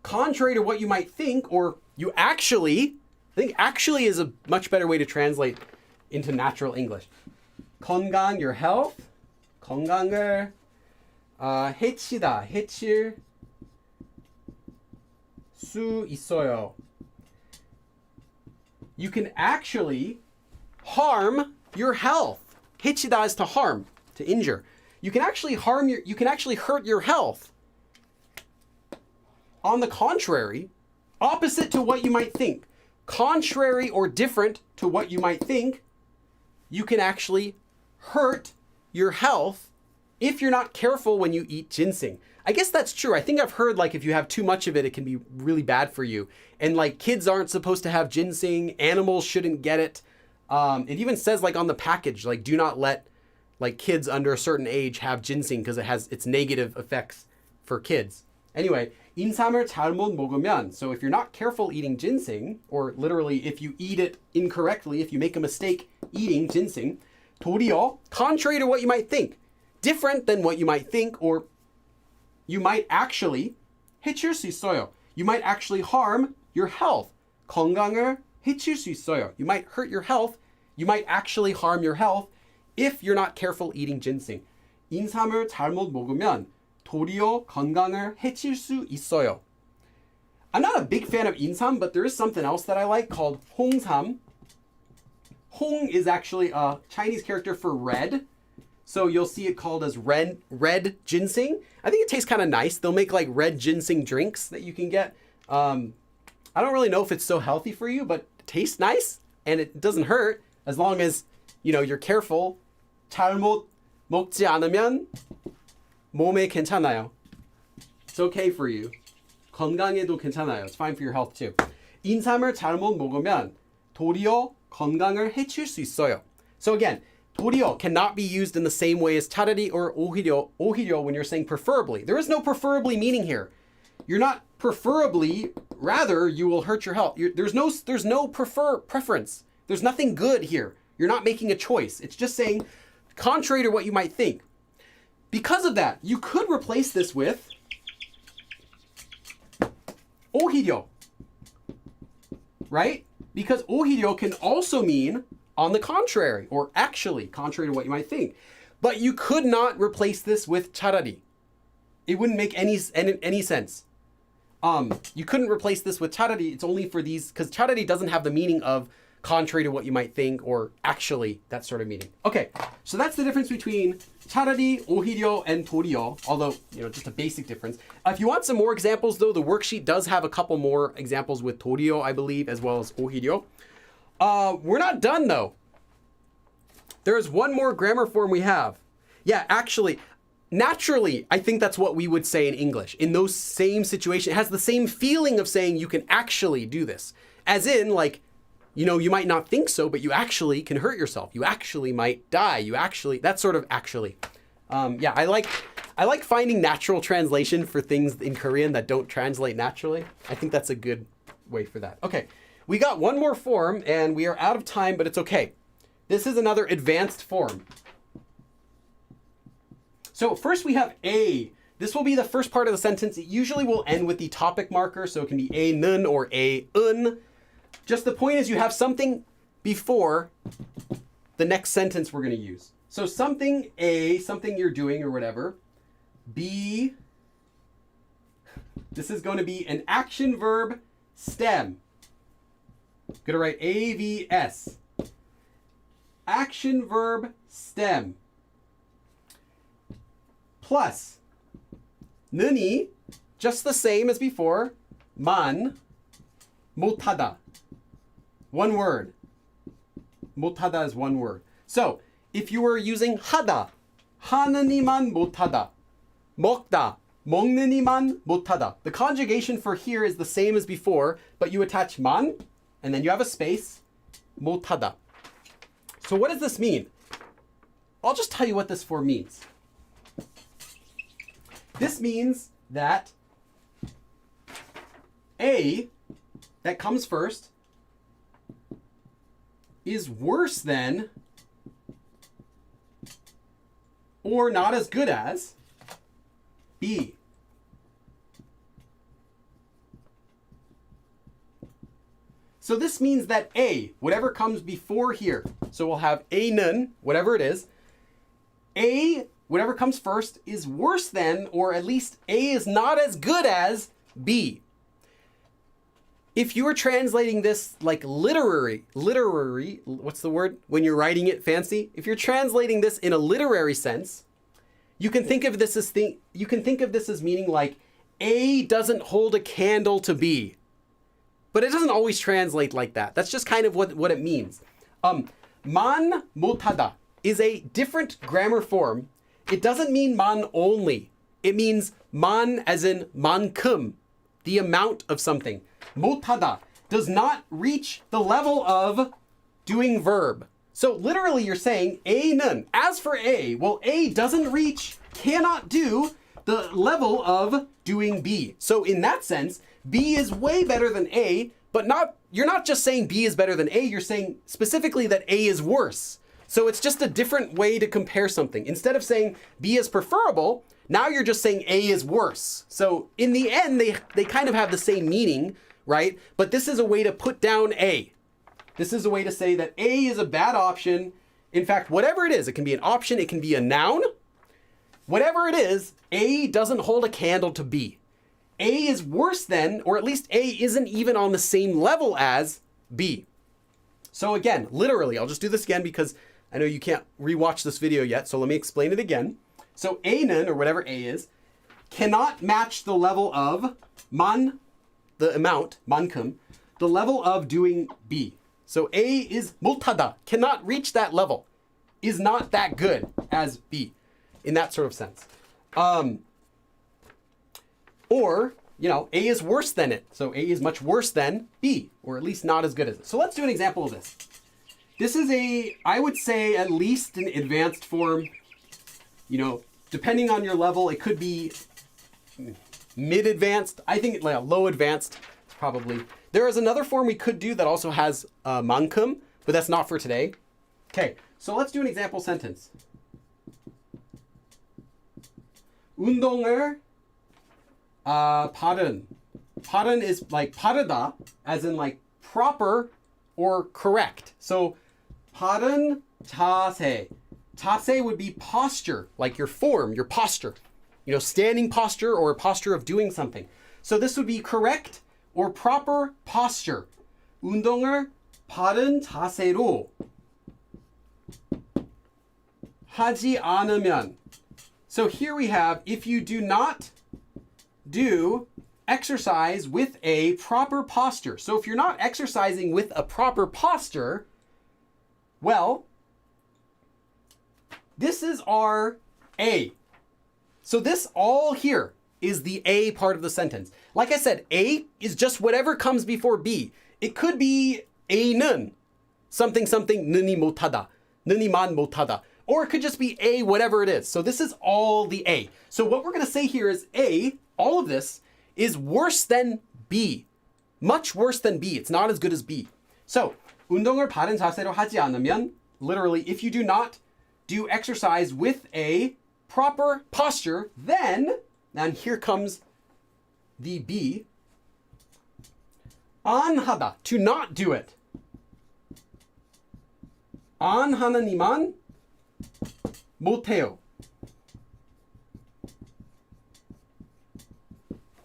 contrary to what you might think, or you actually, I think actually is a much better way to translate into natural English. 건강, your health. 건강을 해치다, 해칠 수 있어요. You can actually harm your health. 해치다 is to harm, to injure. You can actually hurt your health. On the contrary, opposite to what you might think, contrary or different to what you might think, you can actually hurt your health if you're not careful when you eat ginseng. I guess that's true. I think I've heard like if you have too much of it, it can be really bad for you. And like kids aren't supposed to have ginseng. Animals shouldn't get it. It even says like on the package, like do not let like kids under a certain age have ginseng because it has its negative effects for kids. Anyway, 인삼을 잘못 먹으면, so if you're not careful eating ginseng, or literally if you eat it incorrectly, if you make a mistake eating ginseng, toryeo, contrary to what you might think, different than what you might think, or you might actually 해칠 수 있어요. You might actually harm your health. 건강을 해칠 수 있어요. You might hurt your health. You might actually harm your health if you're not careful eating ginseng. 인삼을 잘못 먹으면 도리어 건강을 해칠 수 있어요. I'm not a big fan of insam, but there is something else that I like called 홍삼. Hong is actually a Chinese character for red. So you'll see it called as red ginseng. I think it tastes kind of nice. They'll make like red ginseng drinks that you can get. I don't really know if it's so healthy for you, but it tastes nice and it doesn't hurt as long as, you know, you're careful. 잘못 먹지 않으면 몸에 괜찮아요. It's okay for you. 건강에도 괜찮아요. It's fine for your health too. 인삼을 잘못 먹으면 도리어 건강을 해칠 수 있어요. So again, 도리어 cannot be used in the same way as charadi or ohiryeo when you're saying preferably. There is no preferably meaning here. You're not preferably, rather you will hurt your health. There's no preference. There's nothing good here. You're not making a choice. It's just saying contrary to what you might think. Because of that, you could replace this with ohiryeo, right? Because ohiryeo can also mean on the contrary, or actually, contrary to what you might think. But you could not replace this with charadi. It wouldn't make any sense. You couldn't replace this with charadi. It's only for these, because charadi doesn't have the meaning of contrary to what you might think, or actually, that sort of meaning. Okay, so that's the difference between charadi, ohiryeo, and toryeo, although, you know, just a basic difference. If you want some more examples, though, the worksheet does have a couple more examples with toryeo, I believe, as well as ohiryeo. We're not done, though. There is one more grammar form we have. Yeah, actually, naturally, I think that's what we would say in English. In those same situations, it has the same feeling of saying you can actually do this. As in, like, you know, you might not think so, but you actually can hurt yourself. You actually might die. You actually, that sort of actually. Yeah, I I like finding natural translation for things in Korean that don't translate naturally. I think that's a good way for that. Okay, we got one more form and we are out of time, but it's okay. This is another advanced form. So first we have a. This will be the first part of the sentence. It usually will end with the topic marker, so it can be a-는 or a-은. Just the point is you have something before the next sentence we're going to use. So something A, something you're doing or whatever. B, this is going to be an action verb stem. I'm going to write AVS. Action verb stem. Plus nuni, just the same as before, man, 못하다. One word. 못하다 is one word. So, if you were using 하다, 하느니만 못하다. 먹다, 먹느니만 못하다. The conjugation for here is the same as before, but you attach man, and then you have a space, 못하다. So what does this mean? I'll just tell you what this form means. This means that A, that comes first, is worse than or not as good as B. So this means that A, whatever comes before here, so we'll have A는, whatever it is, A, whatever comes first, is worse than, or at least A is not as good as B. If you were translating this like literary, what's the word? When you're writing it fancy? If you're translating this in a literary sense, you can think of this as meaning like A doesn't hold a candle to B. But it doesn't always translate like that. That's just kind of what it means. Man 못하다 is a different grammar form. It doesn't mean man only. It means man as in mankum, the amount of something. 못하다 does not reach the level of doing verb. So literally you're saying A는. As for A, well, A doesn't reach, cannot do the level of doing B. So in that sense, B is way better than A, but you're not just saying B is better than A, you're saying specifically that A is worse. So it's just a different way to compare something. Instead of saying B is preferable, now you're just saying A is worse. So in the end, they kind of have the same meaning, right? But this is a way to put down A. This is a way to say that A is a bad option. In fact, whatever it is, it can be an option, it can be a noun. Whatever it is, A doesn't hold a candle to B. A is worse than, or at least A isn't even on the same level as B. So again, literally, I'll just do this again because I know you can't rewatch this video yet, so let me explain it again. So A는, or whatever A is, cannot match the level of man, the amount, mankum, the level of doing B. So A is 못하다, cannot reach that level, is not that good as B, in that sort of sense. Or, A is worse than it. So A is much worse than B, or at least not as good as it. So let's do an example of this. This is I would say at least an advanced form. Depending on your level, it could be mid-advanced. I think low advanced, probably. There is another form we could do that also has mankum, but that's not for today. Okay, so let's do an example sentence. 운동을 바른. 바른 is like 바르다, as in like proper or correct. So 바른 자세. 자세 would be posture, like your form, your posture. Standing posture or a posture of doing something. So this would be correct or proper posture. 운동을 바른 자세로 하지 않으면. So here we have, if you do not do exercise with a proper posture. So if you're not exercising with a proper posture, well, this is our A. So this all here is the A part of the sentence. Like I said, A is just whatever comes before B. It could be A는, something, 느니보다, 느니만 못하다. or it could just be A, whatever it is. So this is all the A. So what we're going to say here is A, all of this, is worse than B. Much worse than B. It's not as good as B. So 운동을 바른 자세로 하지 않으면, literally, if you do not do exercise with a proper posture, then, and here comes the B, 안 하다, to not do it. 안 하느니만 못해요.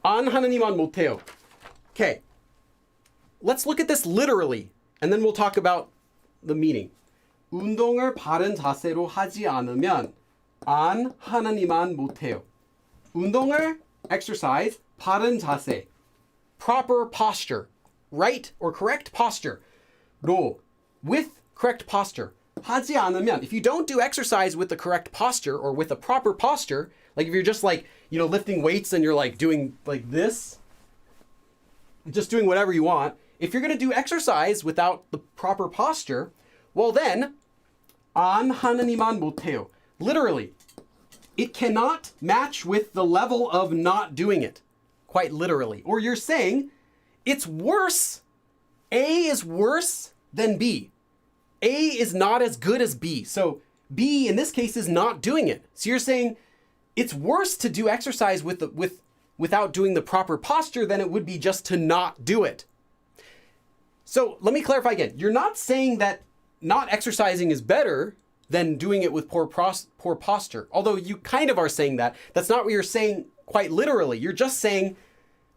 안 하느니만 못해요. Okay, let's look at this literally, and then we'll talk about the meaning. 운동을 바른 자세로 하지 않으면 안 하느니만 못해요. 운동을, exercise, 바른 자세, proper posture, right or correct posture, 로, with correct posture. 하지 않으면, if you don't do exercise with the correct posture or with a proper posture, like if you're just like, you know, lifting weights and you're like doing like this, just doing whatever you want, if you're going to do exercise without the proper posture, well then, 안 하느니만 못해요. Literally, it cannot match with the level of not doing it. Quite literally. Or you're saying, it's worse. A is worse than B. A is not as good as B. So B, in this case, is not doing it. So you're saying, it's worse to do exercise without doing the proper posture than it would be just to not do it. So let me clarify again. You're not saying that not exercising is better than doing it with poor posture. Although you kind of are saying that. That's not what you're saying quite literally. You're just saying,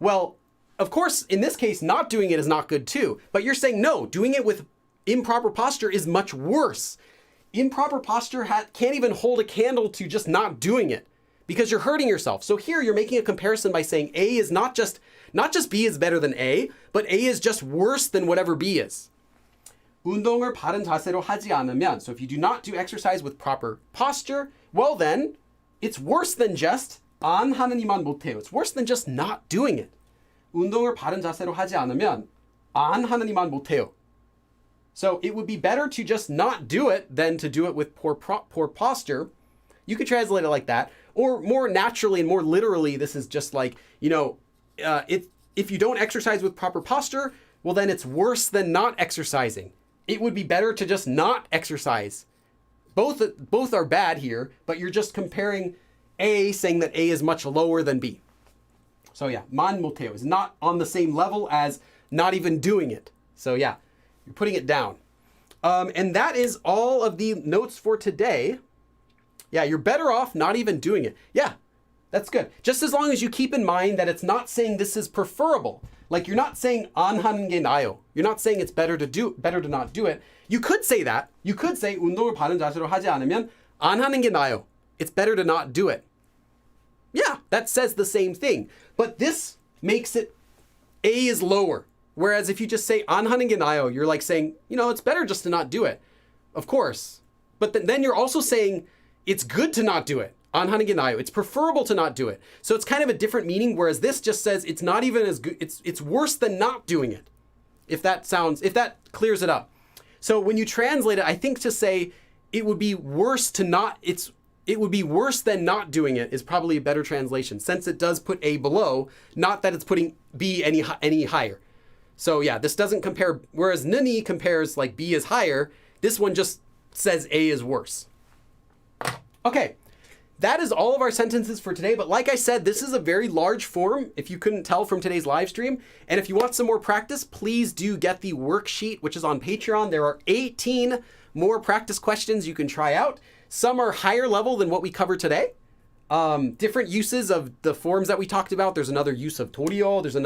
well, of course, in this case, not doing it is not good too. But you're saying, no, doing it with improper posture is much worse. Improper posture can't even hold a candle to just not doing it because you're hurting yourself. So here you're making a comparison by saying A is not just B is better than A, but A is just worse than whatever B is. 운동을 바른 자세로 하지 않으면, so if you do not do exercise with proper posture, well then, it's worse than just 안 하느니만 못해요. It's worse than just not doing it. 운동을 바른 자세로 하지 않으면 안 하느니만 못해요. So it would be better to just not do it than to do it with poor posture. You could translate it like that. Or more naturally and more literally, this is just like, you know, if you don't exercise with proper posture, well then it's worse than not exercising. It would be better to just not exercise. Both are bad here, but you're just comparing A, saying that A is much lower than B. So yeah, 만 못해요 is not on the same level as not even doing it. So yeah, you're putting it down. And that is all of the notes for today. Yeah, you're better off not even doing it. Yeah, that's good. Just as long as you keep in mind that it's not saying this is preferable. Like you're not saying 안 하는 게 나아요. You're not saying it's better to not do it. You could say that. You could say 운동을 바른 자세로 하지 않으면 안 하는 게 나아요. It's better to not do it. Yeah, that says the same thing. But this makes it A is lower. Whereas if you just say 안 하는 게 나아요, you're like saying, you know, it's better just to not do it. Of course. But then you're also saying it's good to not do it. 안 하는 게 나아요. It's preferable to not do it. So it's kind of a different meaning, whereas this just says it's not even as good. It's worse than not doing it. If that clears it up. So when you translate it, I think to say it would be worse to not, it would be worse than not doing it is probably a better translation, since it does put A below, not that it's putting B any higher. So yeah, this doesn't compare, whereas nuni compares like B is higher, this one just says A is worse. Okay, that is all of our sentences for today. But like I said, this is a very large form, if you couldn't tell from today's live stream. And if you want some more practice, please do get the worksheet, which is on Patreon. There are 18 more practice questions you can try out. Some are higher level than what we covered today. Different uses of the forms that we talked about. There's another use of ohiryeo. There's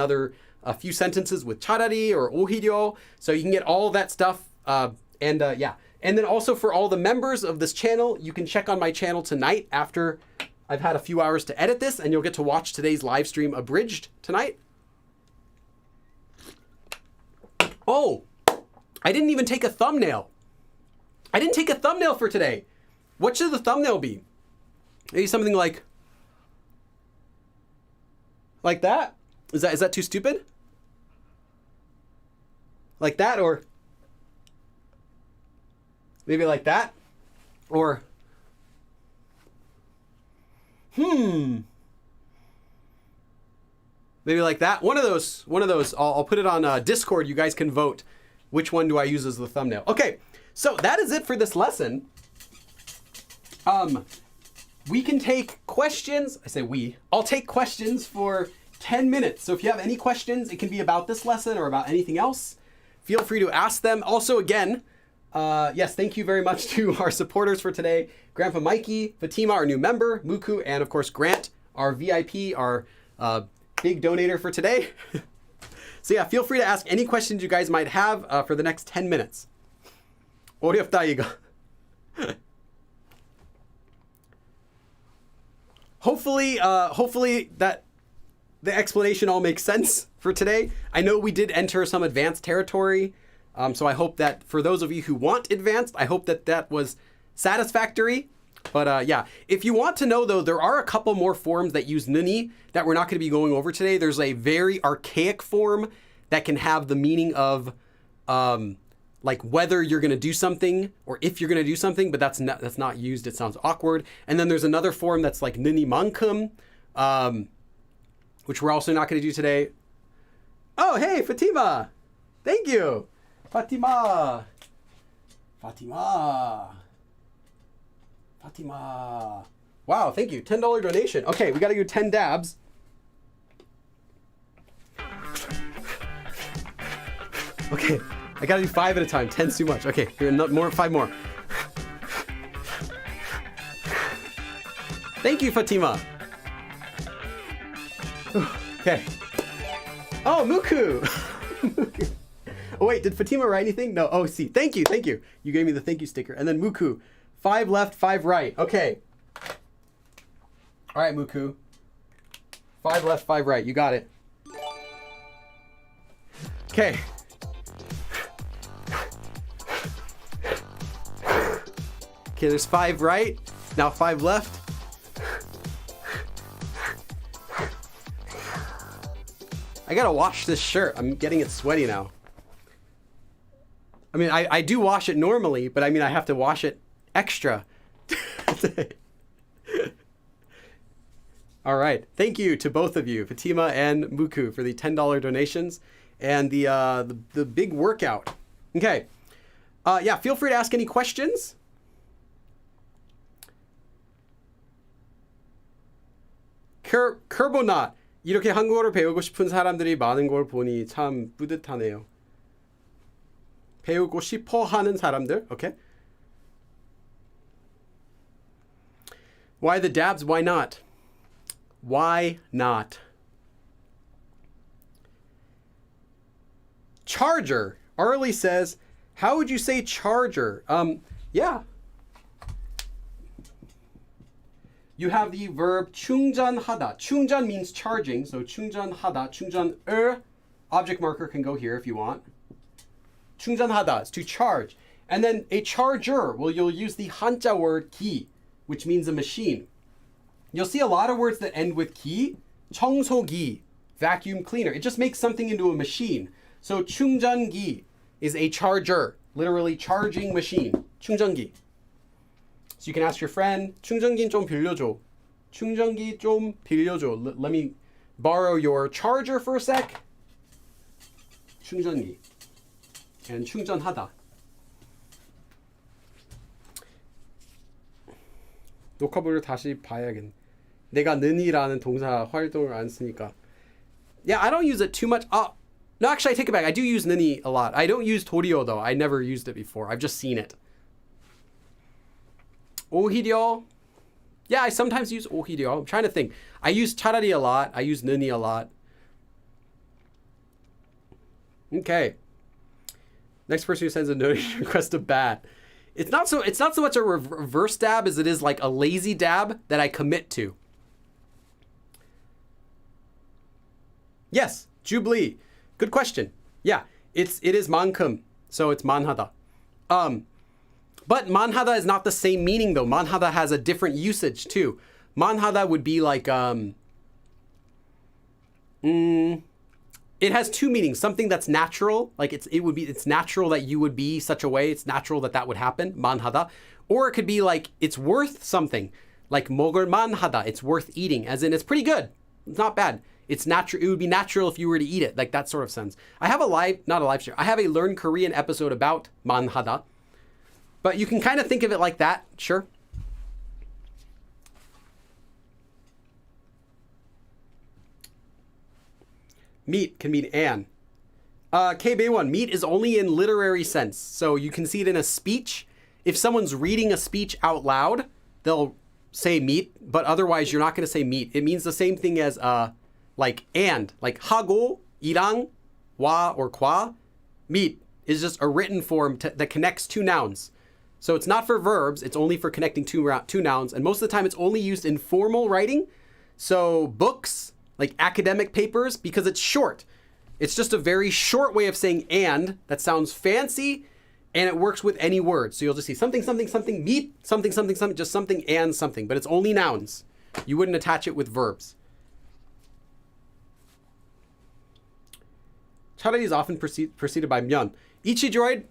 a few sentences with charadi or ohiryeo. So you can get all of that stuff. Yeah. And then also for all the members of this channel, you can check on my channel tonight after I've had a few hours to edit this, and you'll get to watch today's live stream abridged tonight. Oh, I didn't even take a thumbnail. I didn't take a thumbnail for today. What should the thumbnail be? Maybe something like that? Is that too stupid? Like that, or maybe like that? Or Maybe like that. One of those. I'll put it on Discord. You guys can vote. Which one do I use as the thumbnail? Okay, so that is it for this lesson. We can take questions. I say we. I'll take questions for 10 minutes. So if you have any questions, it can be about this lesson or about anything else. Feel free to ask them. Also, again, yes, thank you very much to our supporters for today. Grandpa Mikey, Fatima, our new member, Muku, and of course, Grant, our VIP, our big donator for today. So yeah, feel free to ask any questions you guys might have for the next 10 minutes. 어렵다 이거. Hopefully that the explanation all makes sense for today. I know we did enter some advanced territory, so I hope that for those of you who want advanced, I hope that was satisfactory. But yeah, if you want to know though, there are a couple more forms that use nuni that we're not going to be going over today. There's a very archaic form that can have the meaning of like whether you're going to do something or if you're going to do something, but that's not used. It sounds awkward. And then there's another form that's like nuni mankum, which we're also not going to do today. Oh, hey, Fatima. Thank you. Fatima. Wow, thank you. $10 donation. Okay, we got to do 10 dabs. Okay, I got to do 5 at a time. 10's too much. Okay, here, more, 5 more. Thank you, Fatima. Okay. Oh, Muku. Oh, wait, did Fatima write anything? No. Oh, see. Thank you. You gave me the thank you sticker. And then Muku. 5 left, 5 right. Okay. All right, Muku. 5 left, 5 right. You got it. Okay. Okay, there's 5 right. Now 5 left. I gotta wash this shirt. I'm getting it sweaty now. I mean, I do wash it normally, but I mean, I have to wash it extra. All right. Thank you to both of you, Fatima and Muku, for the $10 donations and the big workout. Okay. Yeah, feel free to ask any questions. Kerbonaut. 이렇게 한국어를 배우고 싶은 사람들이 많은 걸 보니 참 뿌듯하네요. 배우고 싶어 하는 사람들. Okay. Why the dabs? Why not? Why not? Charger. Arlie says, how would you say charger? Yeah. You have the verb 충전하다. 충전 means charging, so 충전하다, 충전을. Object marker can go here if you want. 충전하다 is to charge. And then a charger, well, you'll use the 한자 word 기, which means a machine. You'll see a lot of words that end with 기. 청소기, vacuum cleaner. It just makes something into a machine. So 충전기 is a charger, literally charging machine. 충전기. So you can ask your friend, 충전기 좀 빌려줘. 충전기 좀 빌려줘. Let me borrow your charger for a sec. 충전기. And 충전하다. 녹화본을 다시 봐야겠네. 내가 느니라는 동사 활동을 안 쓰니까. Yeah, I don't use it too much. Oh, no, actually, I take it back. I do use 느니 a lot. I don't use 도리어, though. I never used it before. I've just seen it. 오히려. Yeah, I sometimes use 오히려. I'm trying to think. I use charadi a lot. I use 느니 a lot. Okay. Next person who sends a donation request of bat. It's not so much a reverse dab as it is like a lazy dab that I commit to. Yes, Jubilee. Good question. Yeah, it is mankum, so it's manhada. But manhada is not the same meaning though. Manhada has a different usage too. Manhada would be like it has 2 meanings. Something that's natural, like it's natural that you would be such a way. It's natural that would happen. Manhada, or it could be like it's worth something. Like 먹을만 하다, it's worth eating, as in it's pretty good. It's not bad. It's natural. It would be natural if you were to eat it, like that sort of sense. I have not a live stream. I have a Learn Korean episode about manhada, but you can kind of think of it like that. Sure. Meet can mean an. KB1, meet is only in literary sense. So you can see it in a speech. If someone's reading a speech out loud, they'll say meet, but otherwise you're not going to say meet. It means the same thing as like and. Like 하고, 이랑, 와, or qua. Meet is just a written form that connects two nouns. So it's not for verbs, it's only for connecting two nouns. And most of the time it's only used in formal writing. So books, like academic papers, because it's short. It's just a very short way of saying and that sounds fancy, and it works with any word. So you'll just see something, something, something, meet, something, something, something, just something and something, but it's only nouns. You wouldn't attach it with verbs. Charadi is often preceded by myeon. Ichi droid?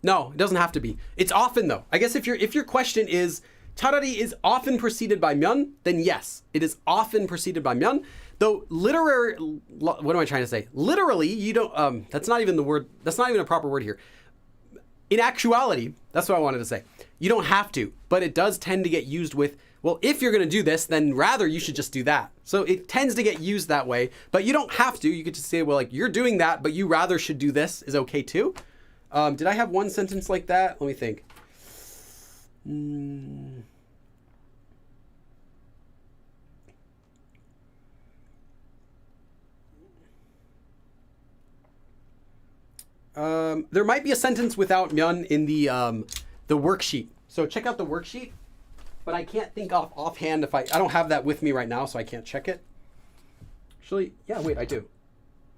No, it doesn't have to be. It's often though. I guess if your question is charadi is often preceded by myeon, then yes, it is often preceded by myeon. Though what am I trying to say? Literally, you don't, that's not even the word, that's not even a proper word here. In actuality, that's what I wanted to say. You don't have to, but it does tend to get used with, well, if you're going to do this, then rather you should just do that. So it tends to get used that way, but you don't have to. You could just say, well, like you're doing that, but you rather should do this is okay too. Did I have one sentence like that? Let me think. There might be a sentence without myeon in the worksheet. So check out the worksheet, but I can't think offhand if I don't have that with me right now, so I can't check it. Actually, yeah, wait, I do.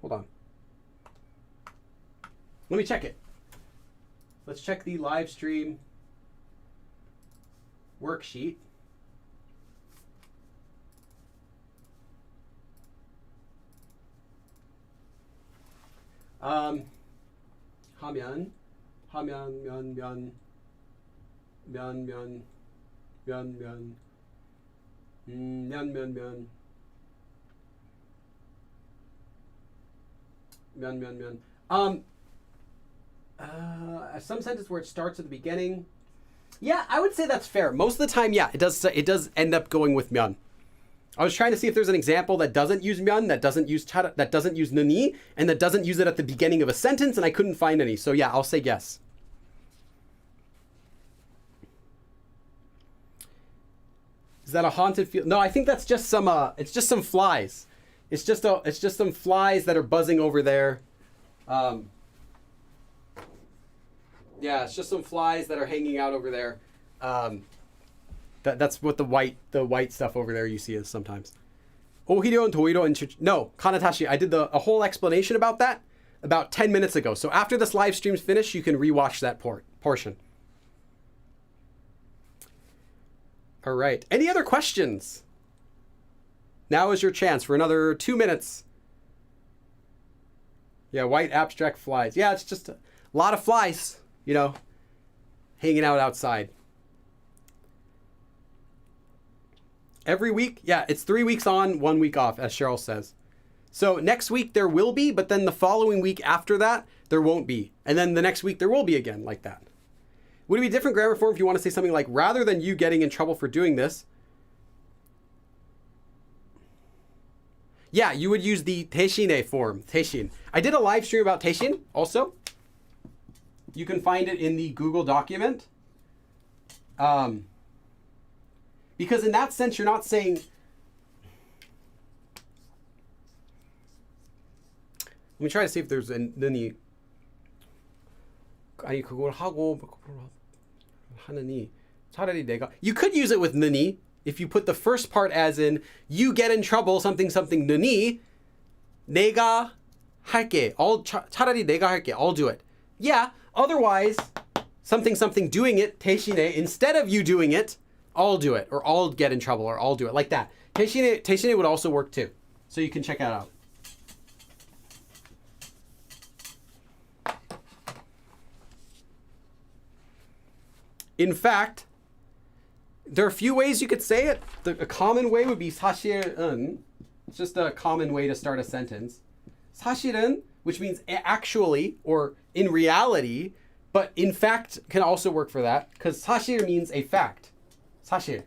Hold on. Let me check it. Let's check the live stream worksheet. 하면, 면, some sentence where it starts at the beginning. Yeah, I would say that's fair. Most of the time, yeah, it does end up going with myeon. I was trying to see if there's an example that doesn't use myeon, that doesn't use nuni, and that doesn't use it at the beginning of a sentence, and I couldn't find any. So yeah, I'll say yes. Is that a haunted field? No, I think that's just some it's just some flies. It's just some flies that are buzzing over there. Yeah, it's just some flies that are hanging out over there. That's what the white stuff over there you see is sometimes. Ohiryeo and toiro and no, kanatashi. I did a whole explanation about that about 10 minutes ago. So after this live stream's finished, you can rewatch that portion. All right. Any other questions? Now is your chance for another 2 minutes. Yeah, white abstract flies. Yeah, it's just a lot of flies, you know, hanging out outside. Every week? Yeah, it's 3 weeks on, 1 week off, as Cheryl says. So next week there will be, but then the following week after that, there won't be. And then the next week there will be again, like that. Would it be a different grammar form if you want to say something like, rather than you getting in trouble for doing this? Yeah, you would use the 대신에 form, 대신. I did a live stream about 대신 also. You can find it in the Google document. Because in that sense, you're not saying... Let me try to see if there's a nuni. 아니 그걸 하고 하느니 차라리 내가. You could use it with nuni if you put the first part as in you get in trouble something something nuni. 내가 할게. 차라리 내가 할게. I'll do it. Yeah. Otherwise, something something doing it 대신에 instead of you doing it. I'll do it, or I'll get in trouble, or I'll do it, like that. 대신에 would also work too. So you can check that out. In fact, There are a few ways you could say it. A common way would be 사실은. It's just a common way to start a sentence. 사실은, which means actually or in reality, but in fact can also work for that because 사실 means a fact. 사실.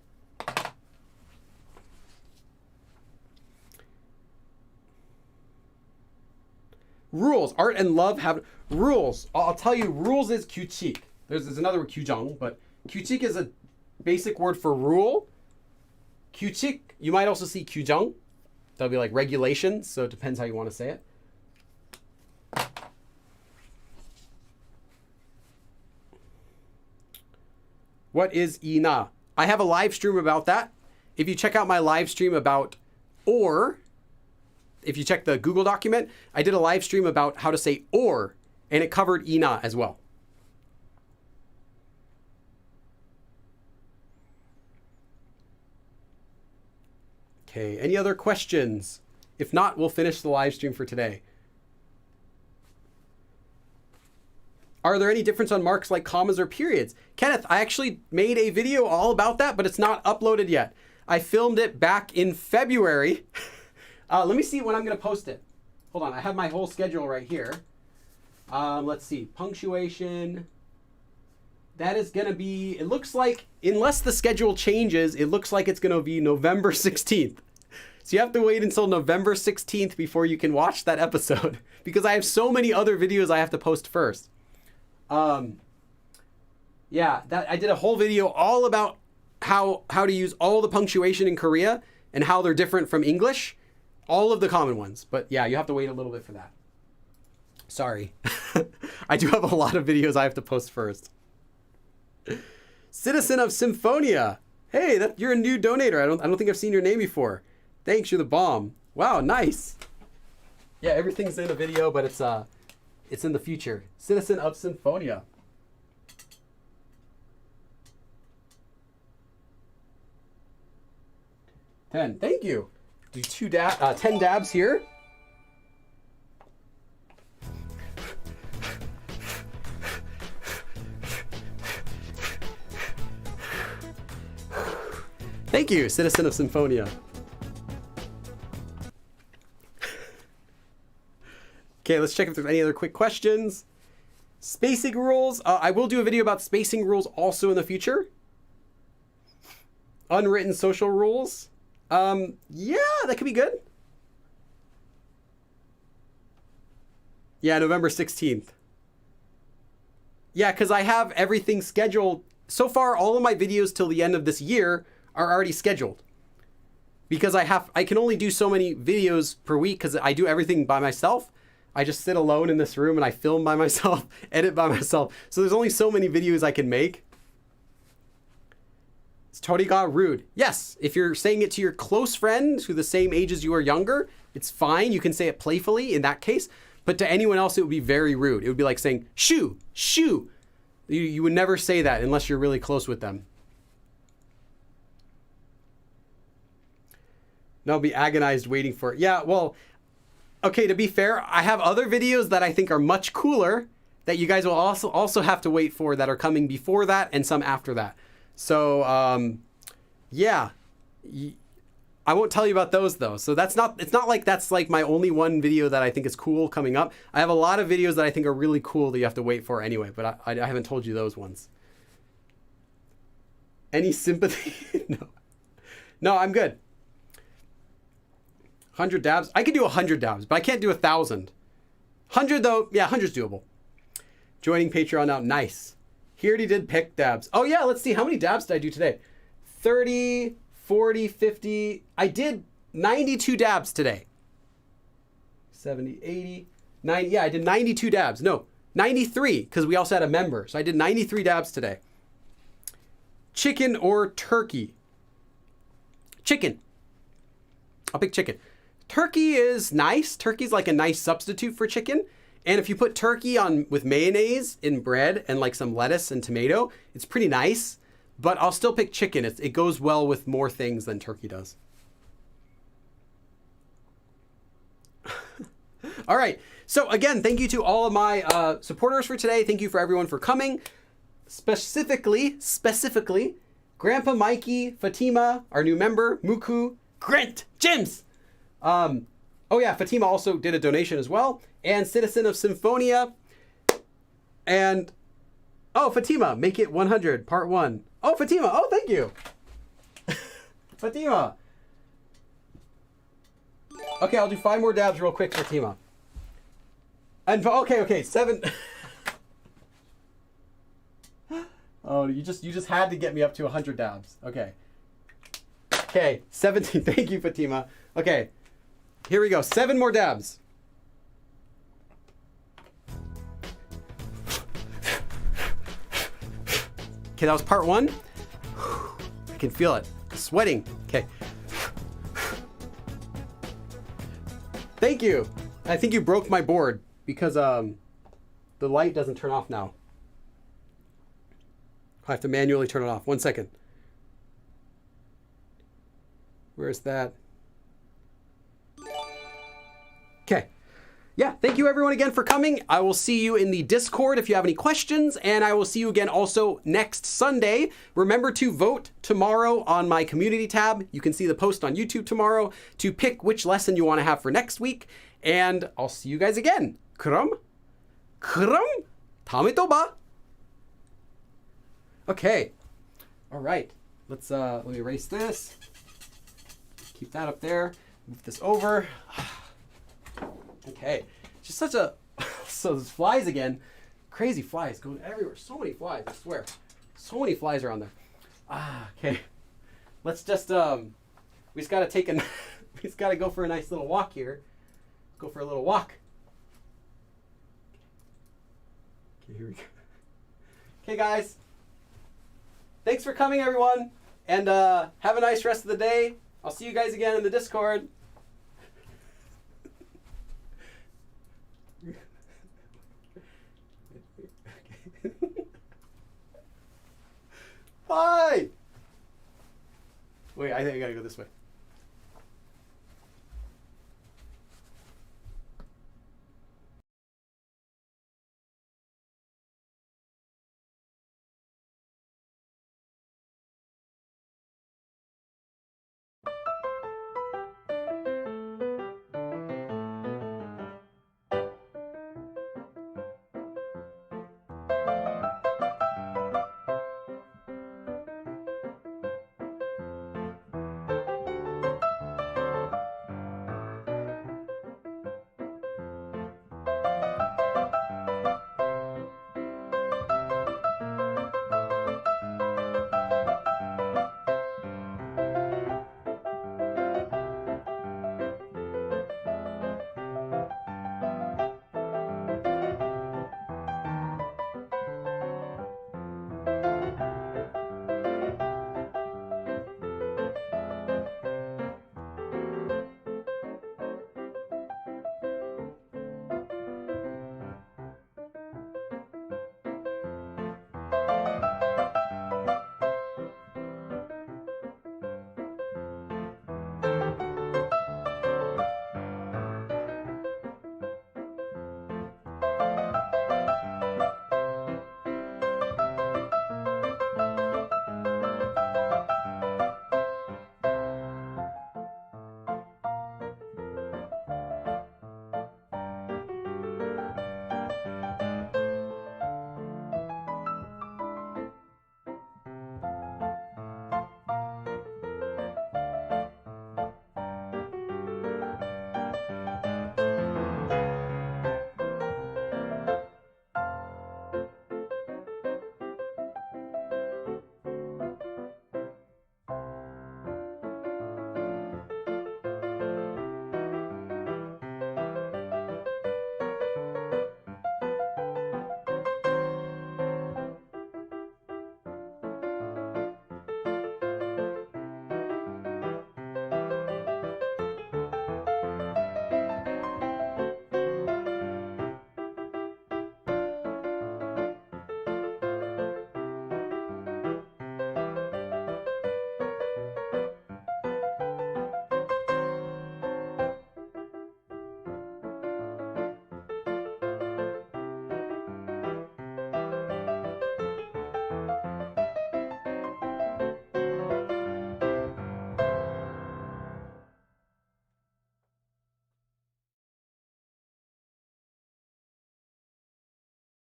Rules. Art and love have rules. I'll tell you, rules is 규칙. There's another word, 규정, but 규칙 is a basic word for rule. 규칙, you might also see 규정. That'll be like regulations, so it depends how you want to say it. What is ina? I have a live stream about that. If you check out my live stream about or, if you check the Google document, I did a live stream about how to say or, and it covered ina as well. Okay, any other questions? If not, we'll finish the live stream for today. Are there any difference on marks like commas or periods? Kenneth, I actually made a video all about that, but it's not uploaded yet. I filmed it back in February. Let me see when I'm going to post it. Hold on, I have my whole schedule right here. Let's see, punctuation. That is going to be, it looks like, unless the schedule changes, it looks like it's going to be November 16th. So you have to wait until November 16th before you can watch that episode because I have so many other videos I have to post first. Yeah, I did a whole video all about how to use all the punctuation in Korea and how they're different from English. All of the common ones. But yeah, you have to wait a little bit for that. Sorry. I do have a lot of videos I have to post first. Citizen of Symphonia. Hey, you're a new donator. I don't think I've seen your name before. Thanks, you're the bomb. Wow, nice. Yeah, everything's in a video, but it's in the future. Citizen of Symphonia. $10. Thank you. Do 10 dabs here. Thank you, Citizen of Symphonia. Okay, let's check if there's any other quick questions. Spacing rules. I will do a video about spacing rules also in the future. Unwritten social rules. Yeah, that could be good. Yeah, November 16th. Yeah, because I have everything scheduled. So far, all of my videos till the end of this year are already scheduled. Because I can only do so many videos per week because I do everything by myself. I just sit alone in this room and I film by myself, edit by myself. So there's only so many videos I can make. It's chori가 rude. Yes, if you're saying it to your close friends who are the same age as you or younger, it's fine. You can say it playfully in that case. But to anyone else, it would be very rude. It would be like saying, shoo, shoo. You would never say that unless you're really close with them. And I'll be agonized waiting for it. Yeah, well, okay, to be fair, I have other videos that I think are much cooler that you guys will also have to wait for that are coming before that and some after that. So, yeah, I won't tell you about those though. So it's not like that's like my only one video that I think is cool coming up. I have a lot of videos that I think are really cool that you have to wait for anyway, but I haven't told you those ones. Any sympathy? No, I'm good. 100 dabs. I could do 100 dabs, but I can't do 1,000. 100 though, yeah, 100's doable. Joining Patreon now, nice. He already did pick dabs. Oh yeah, let's see. How many dabs did I do today? 30, 40, 50. I did 92 dabs today. 70, 80, 90. Yeah, I did 92 dabs. No, 93, because we also had a member. So I did 93 dabs today. Chicken or turkey? Chicken. I'll pick chicken. Turkey is nice. Turkey's like a nice substitute for chicken. And if you put turkey on with mayonnaise in bread and like some lettuce and tomato, it's pretty nice. But I'll still pick chicken. It goes well with more things than turkey does. All right. So again, thank you to all of my supporters for today. Thank you for everyone for coming. Specifically, Grandpa Mikey, Fatima, our new member, Muku, Grant, Jims. Oh yeah, Fatima also did a donation as well. And Citizen of Symphonia. And, oh, Fatima, make it 100, part 1. Oh, Fatima, oh, thank you. Fatima. Okay, I'll do 5 more dabs real quick, Fatima. And, okay, 7. Oh, you just had to get me up to 100 dabs. Okay, 17. Thank you, Fatima. Okay, here we go. 7 more dabs. Okay, that was part 1. I can feel it. Sweating. Okay. Thank you. I think you broke my board because the light doesn't turn off now. I have to manually turn it off. 1 second. Where's that? Okay. Yeah, thank you everyone again for coming. I will see you in the Discord if you have any questions, and I will see you again also next Sunday. Remember to vote tomorrow on my community tab. You can see the post on YouTube tomorrow to pick which lesson you want to have for next week, and I'll see you guys again. 그럼 다음에 또 봐. Okay. All right. Let me erase this. Keep that up there. Move this over. Okay, just such a, so there's flies again. Crazy flies going everywhere. So many flies, I swear. So many flies around there. Okay. Let's just, we just gotta we just gotta go for a nice little walk here. Go for a little walk. Okay, here we go. Okay, guys. Thanks for coming, everyone. And have a nice rest of the day. I'll see you guys again in the Discord. Bye. Wait, I think I gotta go this way.